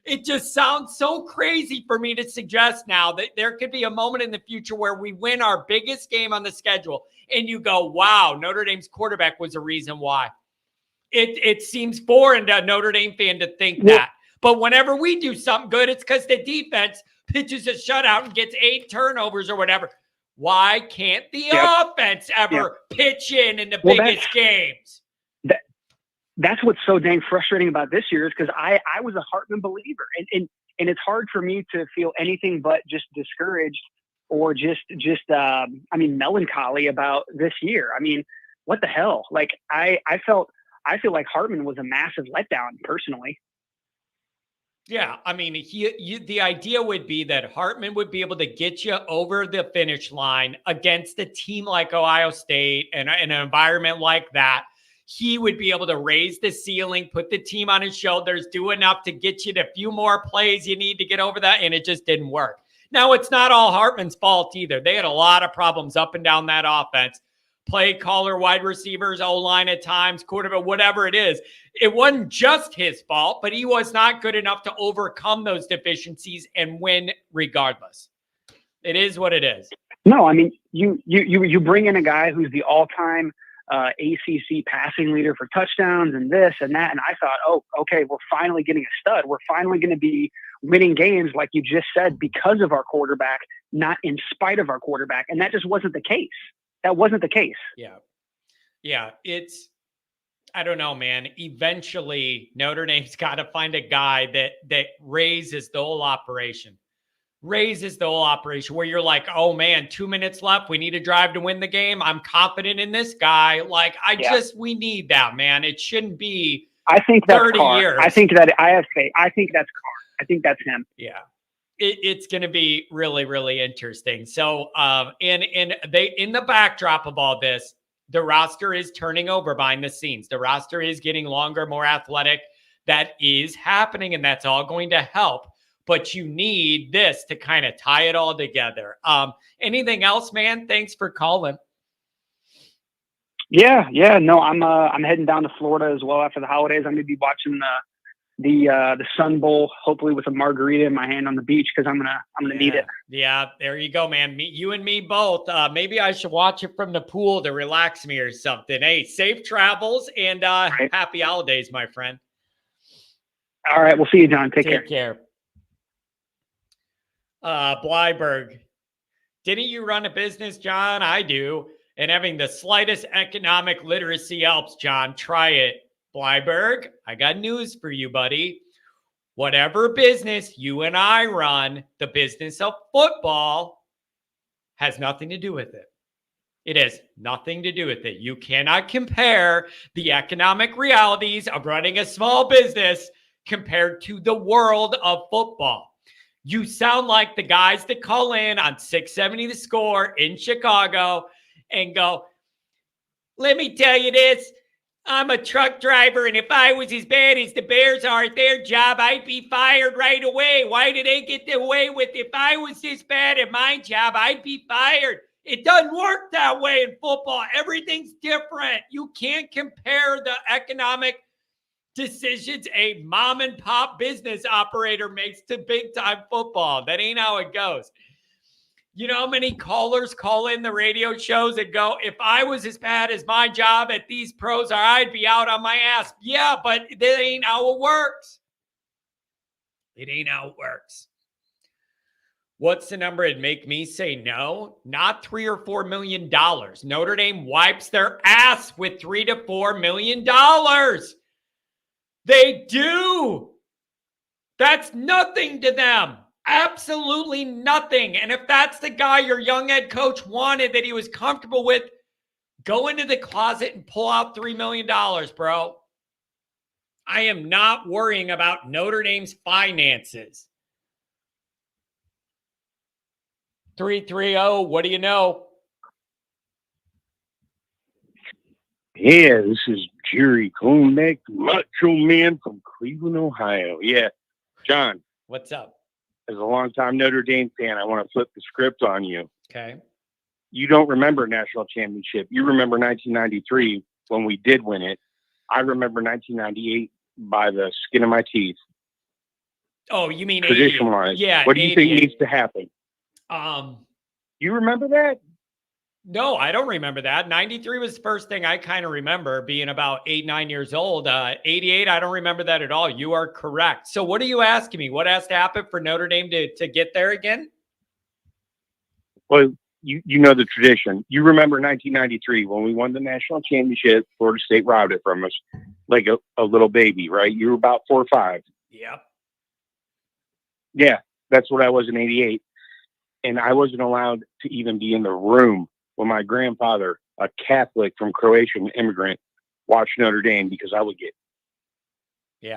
It just sounds so crazy for me to suggest now that there could be a moment in the future where we win our biggest game on the schedule and you go, wow, Notre Dame's quarterback was a reason why. It seems foreign to a Notre Dame fan to think that. But whenever we do something good, it's because the defense pitches a shutout and gets 8 turnovers or whatever. Why can't the offense ever pitch in the biggest games? That's what's so dang frustrating about this year is because I was a Hartman believer, and it's hard for me to feel anything but just discouraged or just melancholy about this year. I mean, what the hell? Like I feel like Hartman was a massive letdown personally. Yeah, I mean, the idea would be that Hartman would be able to get you over the finish line against a team like Ohio State and an environment like that. He would be able to raise the ceiling, put the team on his shoulders, do enough to get you to a few more plays you need to get over that, and it just didn't work. Now, it's not all Hartman's fault either. They had a lot of problems up and down that offense. Play caller, wide receivers, O-line at times, quarterback, whatever it is. It wasn't just his fault, but he was not good enough to overcome those deficiencies and win regardless. It is what it is. No, I mean, you bring in a guy who's the all-time ACC passing leader for touchdowns and this and that. And I thought, oh, okay, we're finally getting a stud. We're finally going to be winning games, like you just said, because of our quarterback, not in spite of our quarterback. And that just wasn't the case. That wasn't the case. Yeah. Yeah. I don't know, man. Eventually, Notre Dame's got to find a guy that raises the whole operation. Where you're like, oh man, 2 minutes left. We need a drive to win the game. I'm confident in this guy. Like, we need that, man. It shouldn't be I think that's 30 Carr. years. I think that I have faith. I think that's Carr. I think that's him. Yeah. It's going to be really, really interesting. So, in the backdrop of all this, the roster is turning over behind the scenes. The roster is getting longer, more athletic. That is happening, and that's all going to help. But you need this to kind of tie it all together. Anything else, man? Thanks for calling. Yeah. No, I'm heading down to Florida as well after the holidays. I'm going to be watching the Sun Bowl, hopefully with a margarita in my hand on the beach because I'm gonna need it. Yeah, there you go, man. You and me both. Maybe I should watch it from the pool to relax me or something. Hey, safe travels and happy holidays, my friend. All right, we'll see you, John. Take care. Blyberg, didn't you run a business, John? I do. And having the slightest economic literacy helps, John. Try it. Blyberg, I got news for you, buddy. Whatever business you and I run, the business of football has nothing to do with it. It has nothing to do with it. You cannot compare the economic realities of running a small business compared to the world of football. You sound like the guys that call in on 670 The Score in Chicago and go, let me tell you this. I'm a truck driver, and if I was as bad as the Bears are at their job, I'd be fired right away. Why do they get away with it? If I was this bad at my job, I'd be fired. It doesn't work that way in football. Everything's different. You can't compare the economic decisions a mom and pop business operator makes to big time football. That ain't how it goes. You know how many callers call in the radio shows and go, if I was as bad as my job at these pros are, I'd be out on my ass. Yeah, but that ain't how it works. It ain't how it works. What's the number it'd make me say no? Not $3 or $4 million. Notre Dame wipes their ass with $3 to $4 million. They do. That's nothing to them. Absolutely nothing. And if that's the guy your young head coach wanted that he was comfortable with, go into the closet and pull out $3 million, bro. I am not worrying about Notre Dame's finances. 330, what do you know? Yeah, this is Jerry Koenig, Macho Man from Cleveland, Ohio. Yeah, John. What's up? As a longtime Notre Dame fan, I want to flip the script on you. Okay. You don't remember national championship. You remember 1993 when we did win it. I remember 1998 by the skin of my teeth. Oh, you mean tradition-wise? Yeah. What do you think needs to happen? You remember that? No, I don't remember that. 93 was the first thing I kind of remember, being about 8, 9 years old. 88, I don't remember that at all. You are correct. So what are you asking me? What has to happen for Notre Dame to get there again? Well, you know the tradition. You remember 1993 when we won the national championship. Florida State robbed it from us like a little baby, right? You were about 4 or 5. Yep. Yeah, that's what I was in 88. And I wasn't allowed to even be in the room when my grandfather, a Catholic from Croatian immigrant, watched Notre Dame because I would get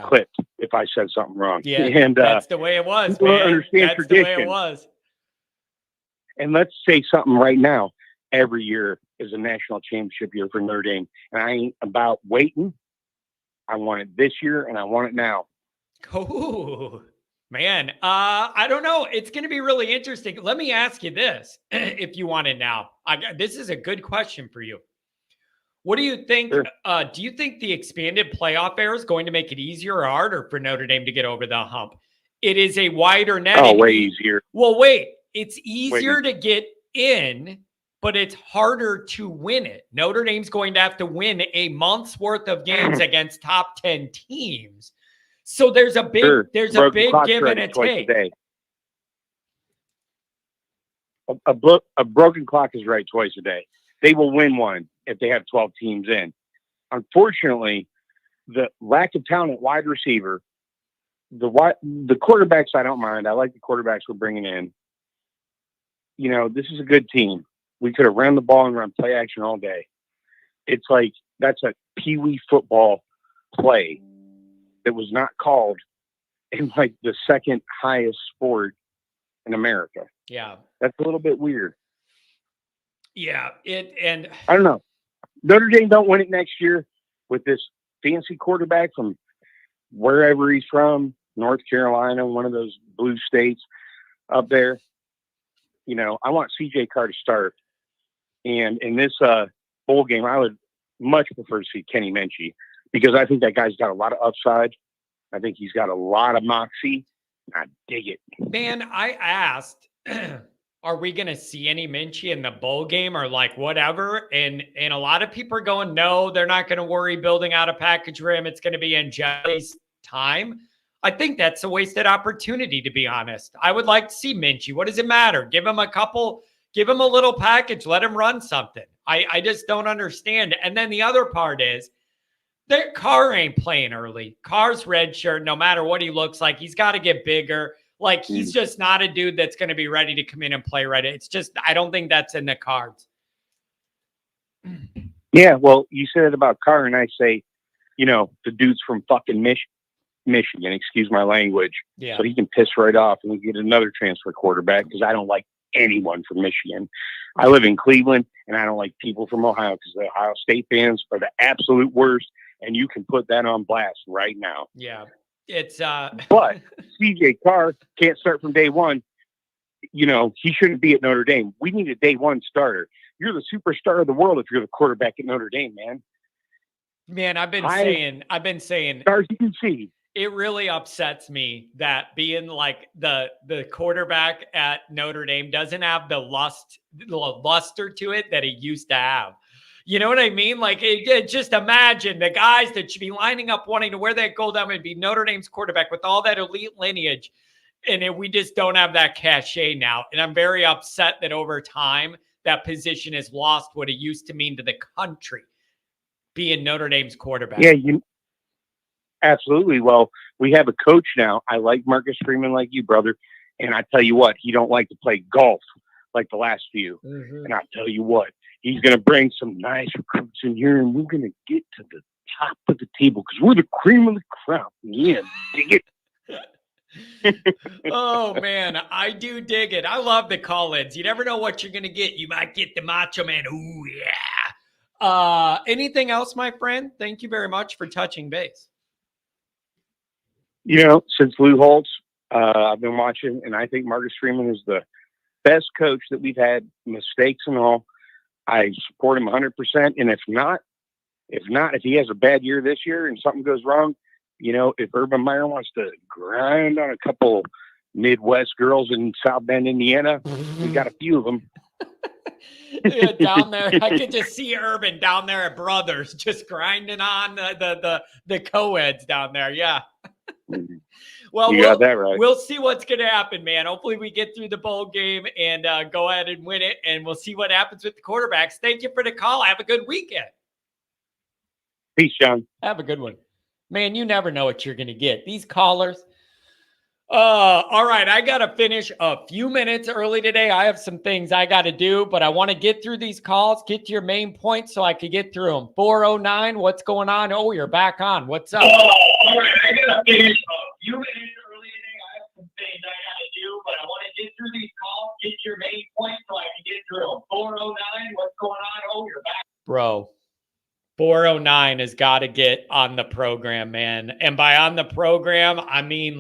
clipped if I said something wrong. Yeah, and that's the way it was, people man. don't understand that's tradition. The way it was. And let's say something right now. Every year is a national championship year for Notre Dame. And I ain't about waiting. I want it this year, and I want it now. Oh, man. I don't know. It's going to be really interesting. Let me ask you this, if you want it now. This is a good question for you. What do you think? Sure. Do you think the expanded playoff era is going to make it easier or harder for Notre Dame to get over the hump? It is a wider net. Oh, way easier. Well, wait. It's easier to get in, but it's harder to win it. Notre Dame's going to have to win a month's worth of games against top 10 teams. So there's a big, a big give and a take. A broken clock is right twice a day. They will win one if they have 12 teams in. Unfortunately, the lack of talent at wide receiver, the quarterbacks, I don't mind. I like the quarterbacks we're bringing in. You know, this is a good team. We could have ran the ball and run play action all day. It's like that's a peewee football play that was not called in like the second highest sport in America. Yeah. That's a little bit weird. Yeah. And I don't know. Notre Dame don't win it next year with this fancy quarterback from wherever he's from, North Carolina, one of those blue states up there. You know, I want CJ Carr to start. And in this bowl game, I would much prefer to see Kenny Minchie because I think that guy's got a lot of upside. I think he's got a lot of moxie. I dig it. Man, I asked, are we going to see any Minchie in the bowl game or like whatever? And a lot of people are going, no, they're not going to worry building out a package for him. It's going to be Angeli's time. I think that's a wasted opportunity, to be honest. I would like to see Minchie. What does it matter? Give him a little package. Let him run something. I just don't understand. And then the other part is that Carr ain't playing early. Carr's redshirt, no matter what he looks like, he's got to get bigger. Like, he's just not a dude that's going to be ready to come in and play right. It's just, I don't think that's in the cards. Yeah, well, you said it about Carr, and I say, you know, the dude's from fucking Michigan, excuse my language. Yeah. So he can piss right off and we get another transfer quarterback because I don't like anyone from Michigan. I live in Cleveland and I don't like people from Ohio because the Ohio State fans are the absolute worst. And you can put that on blast right now. Yeah. It's but CJ Carr can't start from day one. You know, he shouldn't be at Notre Dame. We need a day one starter. You're the superstar of the world if you're the quarterback at Notre Dame, man. Man, I've been saying stars you can see. it really upsets me that being like the quarterback at Notre Dame doesn't have the luster to it that it used to have. You know what I mean? Like, just imagine the guys that should be lining up wanting to wear that gold helmet and be Notre Dame's quarterback with all that elite lineage. And we just don't have that cachet now. And I'm very upset that over time, that position has lost what it used to mean to the country, being Notre Dame's quarterback. Yeah, absolutely. Well, we have a coach now. I like Marcus Freeman like you, brother. And I tell you what, he don't like to play golf like the last few. Mm-hmm. And I tell you what, he's going to bring some nice recruits in here, and we're going to get to the top of the table because we're the cream of the crop. Yeah, dig it. Oh, man, I do dig it. I love the call-ins. You never know what you're going to get. You might get the Macho Man. Ooh, yeah. Anything else, my friend? Thank you very much for touching base. You know, since Lou Holtz, I've been watching, and I think Marcus Freeman is the best coach that we've had, mistakes and all. I support him 100%. And if he has a bad year this year and something goes wrong, you know, if Urban Meyer wants to grind on a couple Midwest girls in South Bend, Indiana, we got a few of them. Yeah, down there, I could just see Urban down there at Brothers, just grinding on the co-eds down there. Yeah. Well, you got that right. We'll see what's going to happen, man. Hopefully we get through the bowl game and go ahead and win it, and we'll see what happens with the quarterbacks. Thank you for the call. Have a good weekend. Peace, John. Have a good one. Man, you never know what you're going to get. These callers. All right, I got to finish a few minutes early today. I have some things I got to do, but I want to get through these calls, get to your main points so I can get through them. 409, what's going on? Oh, you're back on. What's up? All right, I got to finish a few minutes early today. I have some things I got to do, but I want to get through these calls, get to your main points so I can get through them. 409, what's going on? Oh, you're back. Bro. 409 has got to get on the program, man. And by on the program, I mean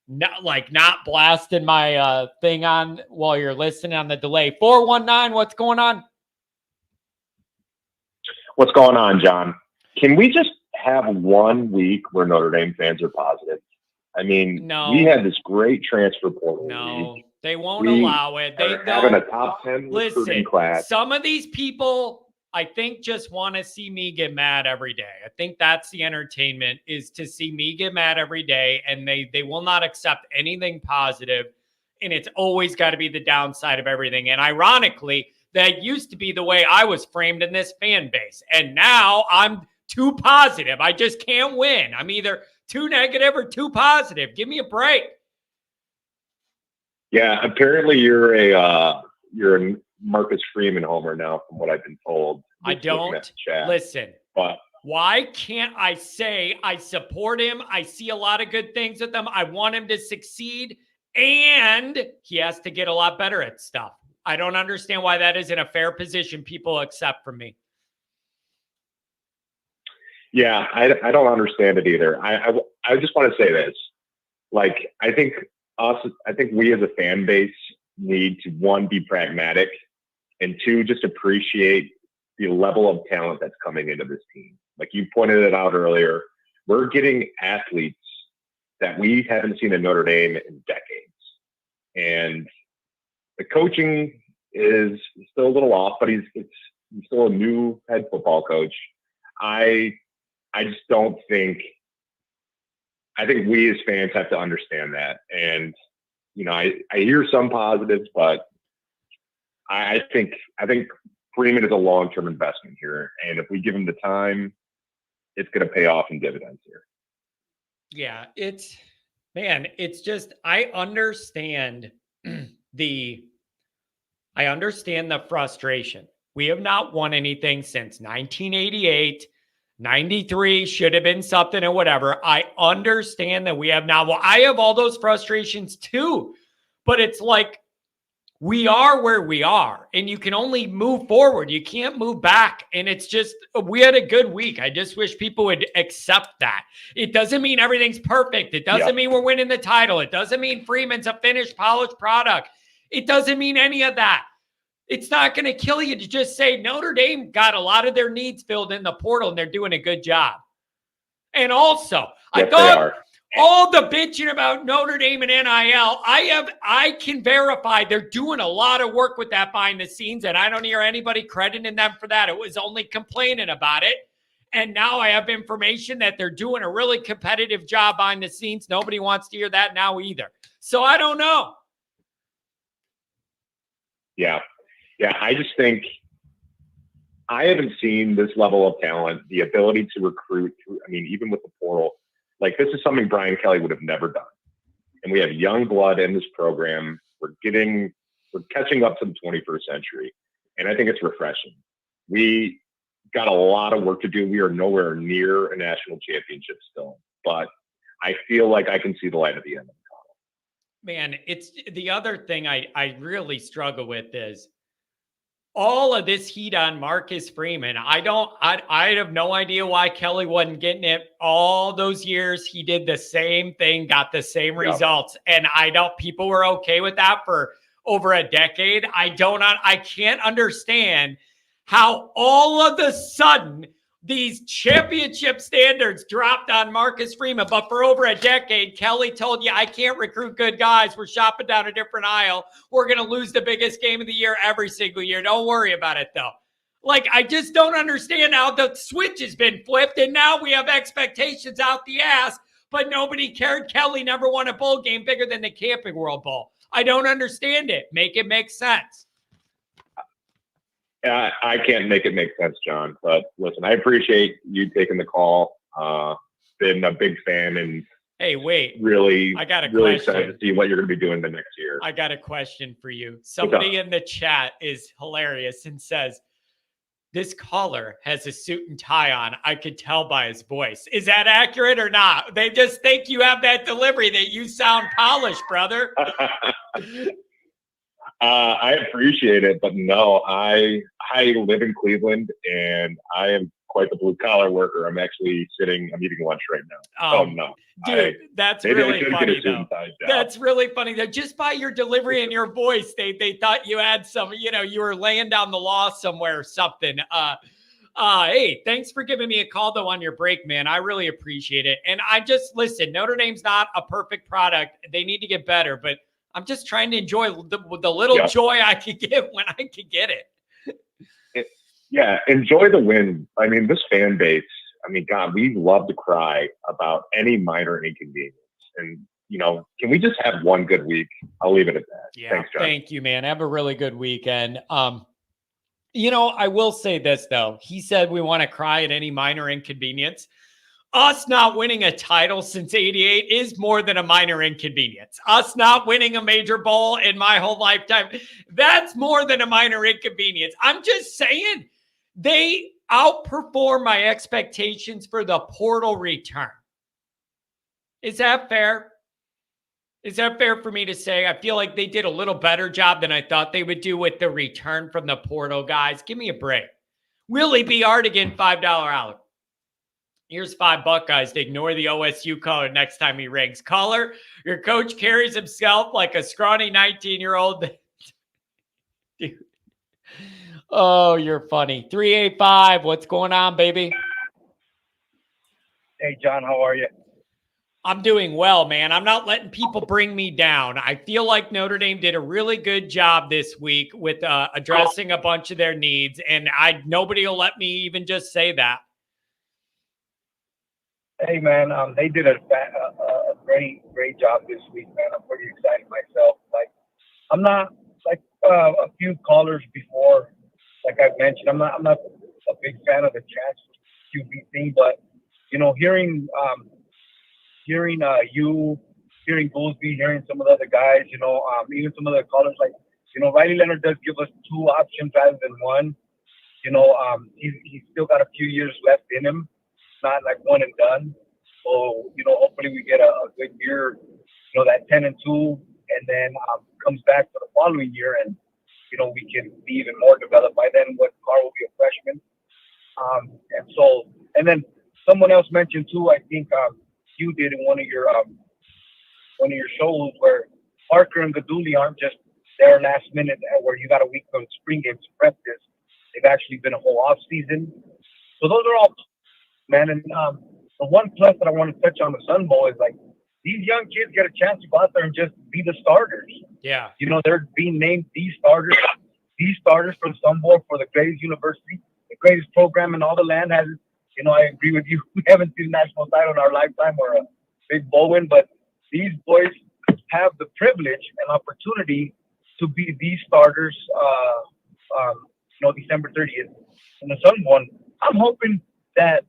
not blasting my thing on while you're listening on the delay. 419, what's going on? What's going on, John? Can we just have 1 week where Notre Dame fans are positive? I mean, no. We had this great transfer portal. No, week. They won't allow it. They're having a top 10 recruiting class. Some of these people, I think, just want to see me get mad every day. I think that's the entertainment, is to see me get mad every day, and they will not accept anything positive, and it's always got to be the downside of everything. And ironically, that used to be the way I was framed in this fan base, and now I'm too positive. I just can't win. I'm either too negative or too positive. Give me a break. Yeah, apparently you're a Marcus Freeman homer now, from what I've been told. I don't listen. But why can't I say I support him? I see a lot of good things with him. I want him to succeed, and he has to get a lot better at stuff. I don't understand why that isn't a fair position people accept from me. Yeah, I don't understand it either. I just want to say this. Like, I think we as a fan base need to, one, be pragmatic, and two, just appreciate the level of talent that's coming into this team. Like you pointed it out earlier, we're getting athletes that we haven't seen in Notre Dame in decades. And the coaching is still a little off, but he's still a new head football coach. I just don't think – I think we as fans have to understand that. And, you know, I hear some positives, but I think Freeman is a long-term investment here. And if we give him the time, it's going to pay off in dividends here. Yeah, it's just, I understand the frustration. We have not won anything since 1988. 93 should have been something or whatever. I understand that we have not. Well, I have all those frustrations too, but it's like we are where we are, and you can only move forward. You can't move back. And it's just, we had a good week. I just wish people would accept that. It doesn't mean everything's perfect. It doesn't mean we're winning the title. It doesn't mean Freeman's a finished, polished product. It doesn't mean any of that. It's not going to kill you to just say Notre Dame got a lot of their needs filled in the portal and they're doing a good job. And also, I Yes, they thought are. all the bitching about Notre Dame and NIL, I can verify they're doing a lot of work with that behind the scenes, and I don't hear anybody crediting them for that. It was only complaining about it. And now I have information that they're doing a really competitive job behind the scenes. Nobody wants to hear that now either. So I don't know. Yeah. Yeah. I just think I haven't seen this level of talent, the ability to recruit. I mean, even with the portal, like this is something Brian Kelly would have never done. And we have young blood in this program. We're catching up to the 21st century. And I think it's refreshing. We got a lot of work to do. We are nowhere near a national championship still, but I feel like I can see the light at the end of the tunnel. Man, it's the other thing I really struggle with is all of this heat on Marcus Freeman. I have no idea why Kelly wasn't getting it all those years. He did the same thing, got the same results. And people were okay with that for over a decade. I can't understand how all of a sudden these championship standards dropped on Marcus Freeman. But for over a decade, Kelly told you, I can't recruit good guys. We're shopping down a different aisle. We're going to lose the biggest game of the year every single year. Don't worry about it, though. Like, I just don't understand how the switch has been flipped, and now we have expectations out the ass, but nobody cared. Kelly never won a bowl game bigger than the Camping World Bowl. I don't understand it. Make it make sense. I can't make it make sense, John. But listen, I appreciate you taking the call. Been a big fan, and hey, wait, really, I got a really question. excited to see what you're going to be doing the next year. I got a question for you. Somebody in the chat is hilarious and says, this caller has a suit and tie on. I could tell by his voice. Is that accurate or not? They just think you have that delivery, that you sound polished, brother. I appreciate it, but no, I live in Cleveland, and I am quite the blue collar worker. I'm eating lunch right now. Oh no, dude, that's really funny though. That's really funny though. Just by your delivery and your voice, they thought you had some, you were laying down the law somewhere or something. Hey, thanks for giving me a call though on your break, man. I really appreciate it. And listen, Notre Dame's not a perfect product. They need to get better, but I'm just trying to enjoy the little joy I could get when I could get it. Yeah, enjoy the win. I mean, this fan base, God, we love to cry about any minor inconvenience. And, can we just have one good week? I'll leave it at that. Yeah, thanks, John. Thank you, man. Have a really good weekend. I will say this, though. He said we want to cry at any minor inconvenience. Us not winning a title since '88 is more than a minor inconvenience. Us not winning a major bowl in my whole lifetime, that's more than a minor inconvenience. I'm just saying they outperform my expectations for the portal return. Is that fair? Is that fair for me to say? I feel like they did a little better job than I thought they would do with the return from the portal, guys. Give me a break. Willie B. Artigan, $5 out. Here's $5 guys to ignore the OSU caller next time he rings. Caller, your coach carries himself like a scrawny 19-year-old. Dude. Oh, you're funny. 385, what's going on, baby? Hey, John, how are you? I'm doing well, man. I'm not letting people bring me down. I feel like Notre Dame did a really good job this week with addressing a bunch of their needs, and nobody will let me even just say that. Hey, man, they did a great job this week, man. I'm pretty excited myself. I'm not like a few callers before, like I mentioned. I'm not a big fan of the transfer QB thing, but hearing you, hearing Goolsby, hearing some of the other guys, even some of the callers, Riley Leonard does give us two options rather than one. He's still got a few years left in him. Not like one and done. So, hopefully we get a good year, that 10-2, and then comes back for the following year, and, we can be even more developed by then when Carr will be a freshman. And then someone else mentioned too, I think you did in one of your shows, where Parker and Gaduli aren't just there last minute where you got a week from spring games to prep this. They've actually been a whole off season. So those are all, man. And the one plus that I want to touch on the Sun Bowl is like these young kids get a chance to go out there and just be the starters. Yeah. You know, they're being named these starters for the Sun Bowl for the greatest university, the greatest program in all the land. Has, you know, I agree with you. We haven't seen a national title in our lifetime or a big bowl win, but these boys have the privilege and opportunity to be these starters, you know, December 30th in the Sun Bowl. I'm hoping that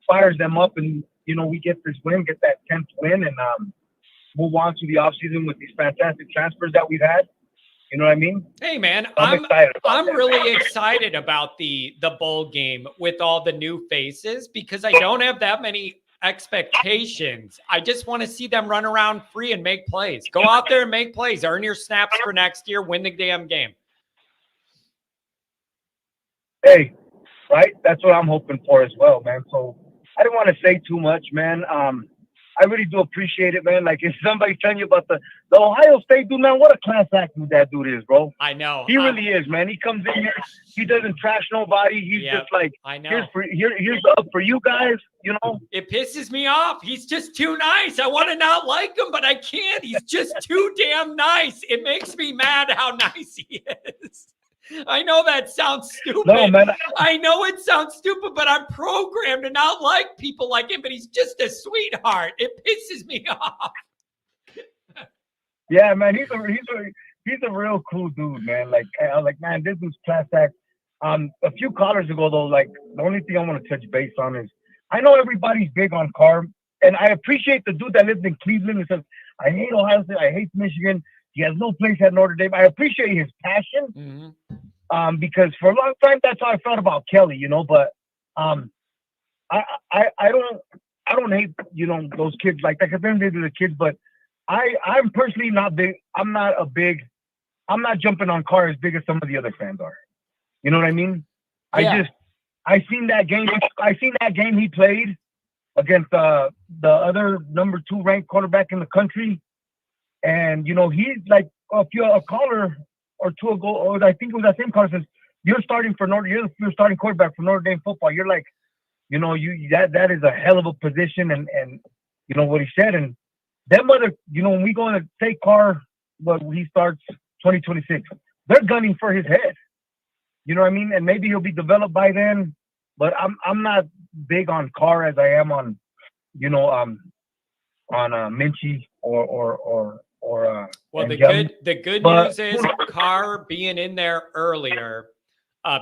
fires them up and, you know, we get this win, get that 10th win, and move on to the offseason with these fantastic transfers that we've had. You know what I mean? Hey, man, I'm excited about I'm that. really excited about the bowl game with all the new faces because I don't have that many expectations. I just want to see them run around free and make plays. Go out there and make plays. Earn your snaps for next year. Win the damn game. Hey, right? That's what I'm hoping for as well, man. So I didn't want to say too much, man. I really do appreciate it, man. Like, if somebody's telling you about the Ohio State dude, man, what a class act that dude is, bro. I know. He really is, man. He comes in here. He doesn't trash nobody. He's just like, I know. Here's up for you guys, you know. It pisses me off. He's just too nice. I want to not like him, but I can't. He's just too damn nice. It makes me mad how nice he is. I know that sounds stupid. No, man. I know it sounds stupid, but I'm programmed to not like people like him, but he's just a sweetheart. It pisses me off. Yeah, man, he's a real cool dude, man. Like, I was like, man, this is class act. A few callers ago, though, like, the only thing I want to touch base on is I know everybody's big on Carr, and I appreciate the dude that lives in Cleveland and says, I hate Ohio State, I hate Michigan. He has no place at Notre Dame. I appreciate his passion, because for a long time that's how I felt about Kelly, you know. But I don't hate, you know, those kids like that because they're the kids. But I'm personally not big. I'm not jumping on Carr as big as some of the other fans are. You know what I mean? Yeah. I seen that game he played against the other number 2 ranked quarterback in the country. And, you know, he's like a caller or two ago, or I think it was that same caller says, you're starting quarterback for Notre Dame football. You're like, you know, that is a hell of a position. And you know what he said. And them other, you know, when we go to take Carr, but he starts 2026, they're gunning for his head. You know what I mean? And maybe he'll be developed by then. But I'm not big on Carr as I am on, you know, on Minchie or well, the good news is Carr being in there earlier,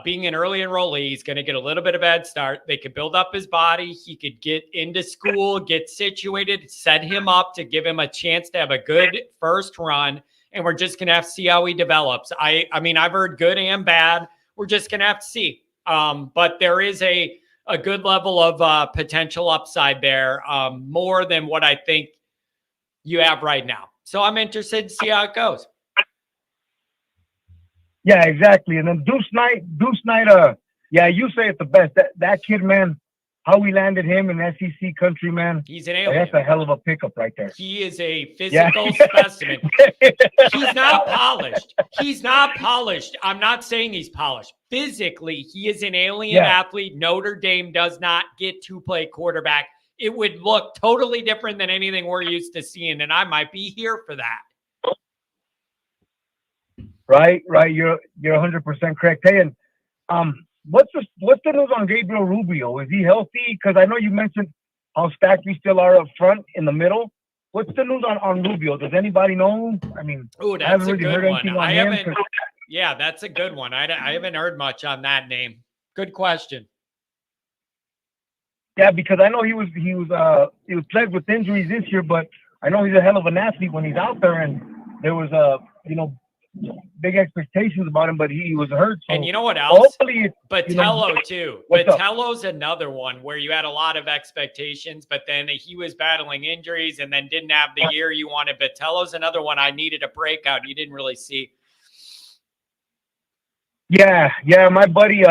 being an early enrollee, he's going to get a little bit of a head start. They could build up his body. He could get into school, get situated, set him up to give him a chance to have a good first run. And we're just going to have to see how he develops. I mean, I've heard good and bad. We're just going to have to see. But there is a good level of potential upside there, more than what I think you have right now. So I'm interested to see how it goes. Yeah, exactly. And then Deuce Knight, yeah, you say it the best. That kid, man, how we landed him in SEC country, man. He's an alien. That's a hell of a pickup right there. He is a physical specimen. He's not polished. I'm not saying he's polished. Physically, he is an alien athlete. Notre Dame does not get to play quarterback. It would look totally different than anything we're used to seeing, and I might be here for that. Right. You're 100% correct. Hey, and what's the news on Gabriel Rubio? Is he healthy? Because I know you mentioned how stacked we still are up front in the middle. What's the news on Rubio? Does anybody know? I mean, that's I haven't really a good heard one. anything on him. Yeah, that's a good one. I haven't heard much on that name. Good question. Yeah, because I know he was plagued with injuries this year, but I know he's a hell of an athlete when he's out there, and there was big expectations about him, but he was hurt. So and you know what else? Hopefully, Botelho too. Botelho's another one where you had a lot of expectations, but then he was battling injuries and then didn't have the year you wanted. Botelho's another one I needed a breakout. You didn't really see. Yeah. My buddy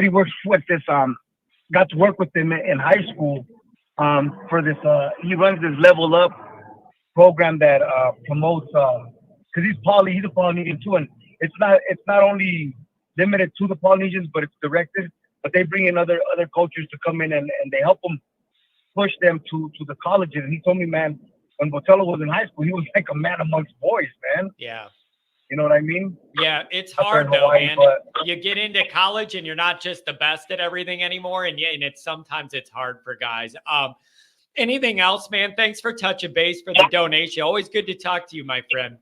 works with this. Got to work with him in high school for this. He runs this Level Up program that promotes. Because he's a Polynesian too, and it's not only limited to the Polynesians, but it's directed. But they bring in other cultures to come in and they help them push them to the colleges. And he told me, man, when Botello was in high school, he was like a man amongst boys, man. Yeah. You know what I mean? Yeah, it's Up there in hard though, Hawaii, man. but You get into college and you're not just the best at everything anymore, and it's sometimes it's hard for guys. Anything else, man? Thanks for touching base for the donation. Always good to talk to you, my friend.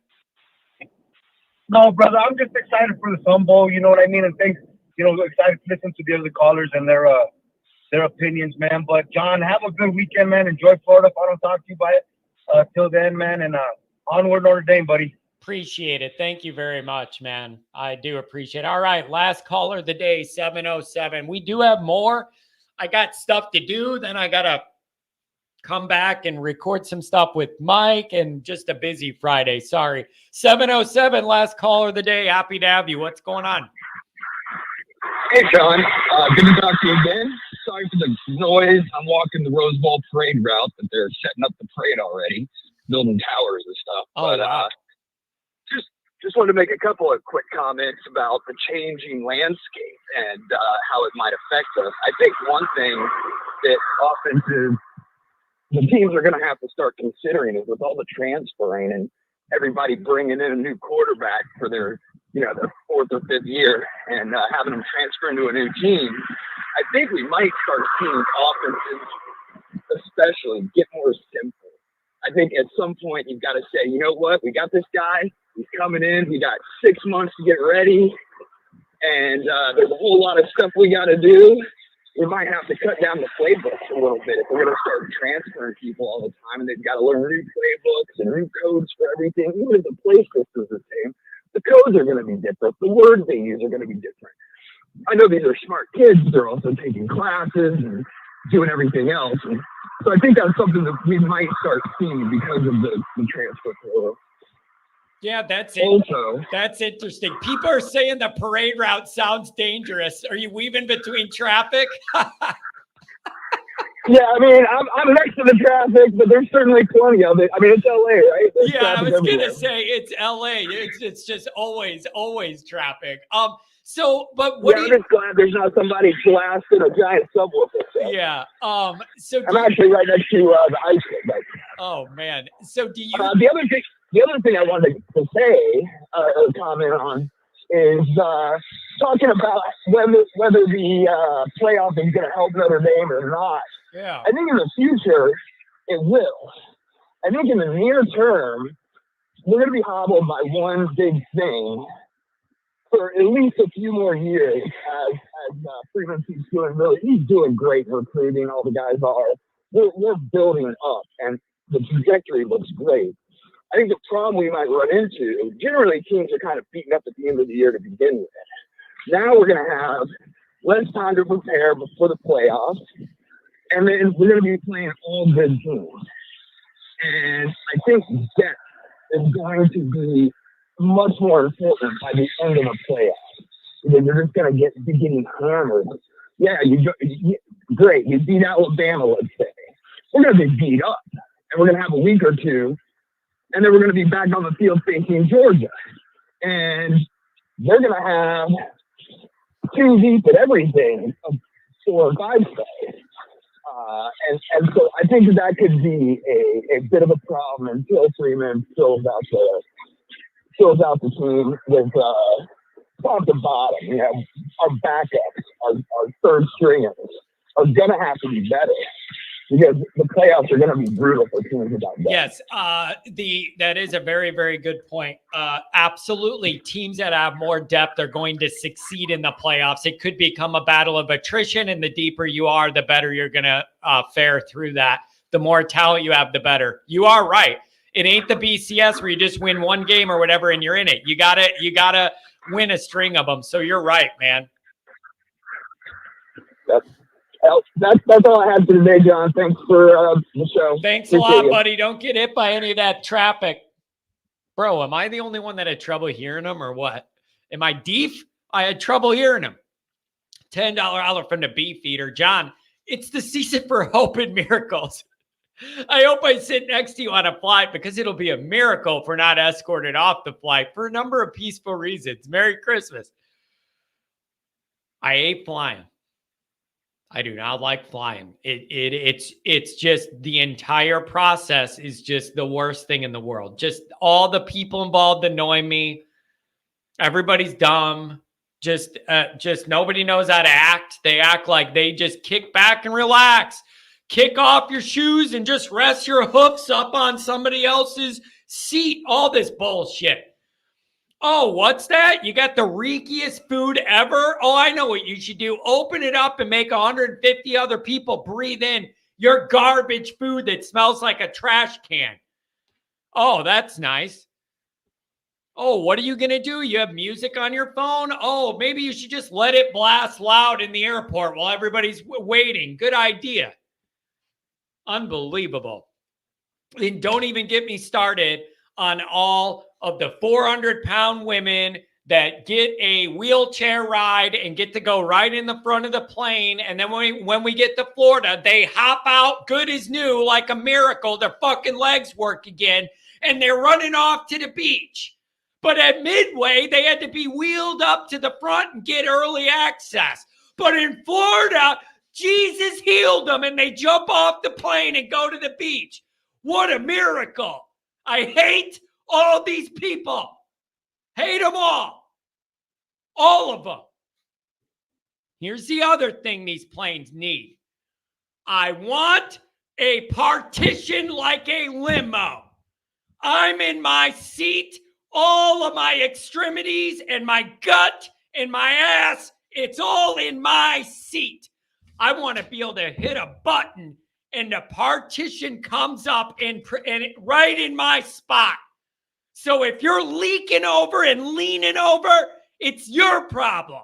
no, brother, I'm just excited for the Sun Bowl. You know what I mean? And thanks, excited to listen to the other callers and their opinions, man. But John, have a good weekend, man. Enjoy Florida. If I don't talk to you by it, till then, man. And onward Notre Dame, buddy. Appreciate it. Thank you very much, man. I do appreciate it. All right, last caller of the day, 707. We do have more. I got stuff to do. Then I got to come back and record some stuff with Mike, and just a busy Friday. Sorry. 707, last caller of the day. Happy to have you. What's going on? Hey, Sean. Good to talk to you again. Sorry for the noise. I'm walking the Rose Bowl parade route, but they're setting up the parade already, building towers and stuff. Oh, wow. Just wanted to make a couple of quick comments about the changing landscape and how it might affect us. I think one thing that the teams are going to have to start considering is with all the transferring and everybody bringing in a new quarterback for their fourth or fifth year and having them transfer into a new team, I think we might start seeing offenses especially get more simple. I think at some point you've got to say, you know what, we got this guy. He's coming in. We got 6 months to get ready, and there's a whole lot of stuff we got to do. We might have to cut down the playbooks a little bit if we're going to start transferring people all the time, and they've got to learn new playbooks and new codes for everything. Even if the play system is the same, the codes are going to be different. The words they use are going to be different. I know these are smart kids. They're also taking classes and doing everything else. And so I think that's something that we might start seeing because of the transfer portal. Yeah, that's it. Also, that's interesting. People are saying the parade route sounds dangerous. Are you weaving between traffic? Yeah, I mean, I'm next to the traffic, but there's certainly plenty of it. I mean, it's LA, right? There's I was going everywhere. to say it's LA. It's just always traffic. But what I'm just glad there's not somebody blasting a giant subwoofer. Yeah. I'm actually right next to the ice rink. Right now. Oh man. So do you? The other thing I wanted to say or comment on is talking about whether the playoff is going to help Notre Dame or not. Yeah. I think in the future it will. I think in the near term we're going to be hobbled by one big thing for at least a few more years. As Freeman keeps doing, he's doing great recruiting. All the guys are. We're building up, and the trajectory looks great. I think the problem we might run into, generally teams are kind of beaten up at the end of the year to begin with. Now we're going to have less time to prepare before the playoffs, and then we're going to be playing all good teams. And I think depth is going to be much more important by the end of the playoffs. Because you're just going to be getting hammered. Yeah, great. You beat Alabama, let's say. We're going to be beat up, and we're going to have a week or two. And then we're going to be back on the field facing Georgia. And they're going to have 2 deep at everything, 4 or 5 days. And so I think that could be a bit of a problem until Freeman fills out the team with top to bottom. You know, our backups, our third stringers are going to have to be better. Because the playoffs are going to be brutal for teams without that. Yes, that is a very, very good point. Absolutely, teams that have more depth are going to succeed in the playoffs. It could become a battle of attrition, and the deeper you are, the better you're going to fare through that. The more talent you have, the better. You are right. It ain't the BCS where you just win one game or whatever and you're in it. You gotta win a string of them. So you're right, man. That's all I had for today, John. Thanks for the show. Thanks a lot, buddy. Don't get hit by any of that traffic. Bro, am I the only one that had trouble hearing them or what? Am I deaf? I had trouble hearing them. $10 holler from the beef eater. John, it's the season for hope and miracles. I hope I sit next to you on a flight because it'll be a miracle if we're not escorted off the flight for a number of peaceful reasons. Merry Christmas. I hate flying. I do not like flying. It's just the entire process is just the worst thing in the world. Just all the people involved annoy me. Everybody's dumb. Just nobody knows how to act. They act like they just kick back and relax. Kick off your shoes and just rest your hoofs up on somebody else's seat. All this bullshit. Oh, what's that? You got the reekiest food ever? Oh, I know what you should do. Open it up and make 150 other people breathe in your garbage food that smells like a trash can. Oh, that's nice. Oh, what are you going to do? You have music on your phone? Oh, maybe you should just let it blast loud in the airport while everybody's waiting. Good idea. Unbelievable. And don't even get me started on all of the 400-pound women that get a wheelchair ride and get to go right in the front of the plane. And then when we get to Florida, they hop out good as new like a miracle. Their fucking legs work again. And they're running off to the beach. But at Midway, they had to be wheeled up to the front and get early access. But in Florida, Jesus healed them and they jump off the plane and go to the beach. What a miracle. I hate all these people. Hate them all. All of them. Here's the other thing these planes need. I want a partition like a limo. I'm in my seat. All of my extremities and my gut and my ass, it's all in my seat. I want to be able to hit a button and the partition comes up and right in my spot. So if you're leaking over and leaning over, it's your problem.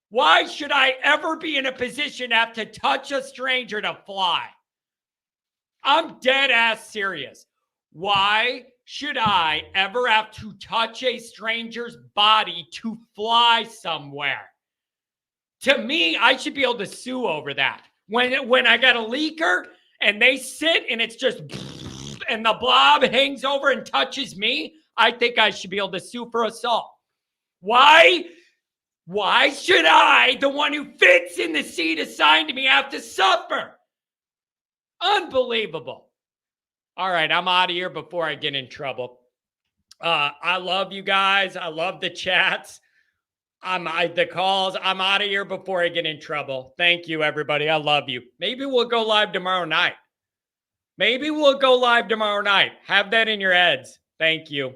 Why should I ever be in a position to have to touch a stranger to fly? I'm dead ass serious. Why should I ever have to touch a stranger's body to fly somewhere? To me, I should be able to sue over that. When I got a leaker and they sit and it's just and the blob hangs over and touches me, I think I should be able to sue for assault. Why should I, the one who fits in the seat assigned to me, have to suffer? Unbelievable. All right, I'm out of here before I get in trouble. I love you guys. I love the chats. The calls. I'm out of here before I get in trouble. Thank you, everybody. I love you. Maybe we'll go live tomorrow night. Have that in your heads. Thank you.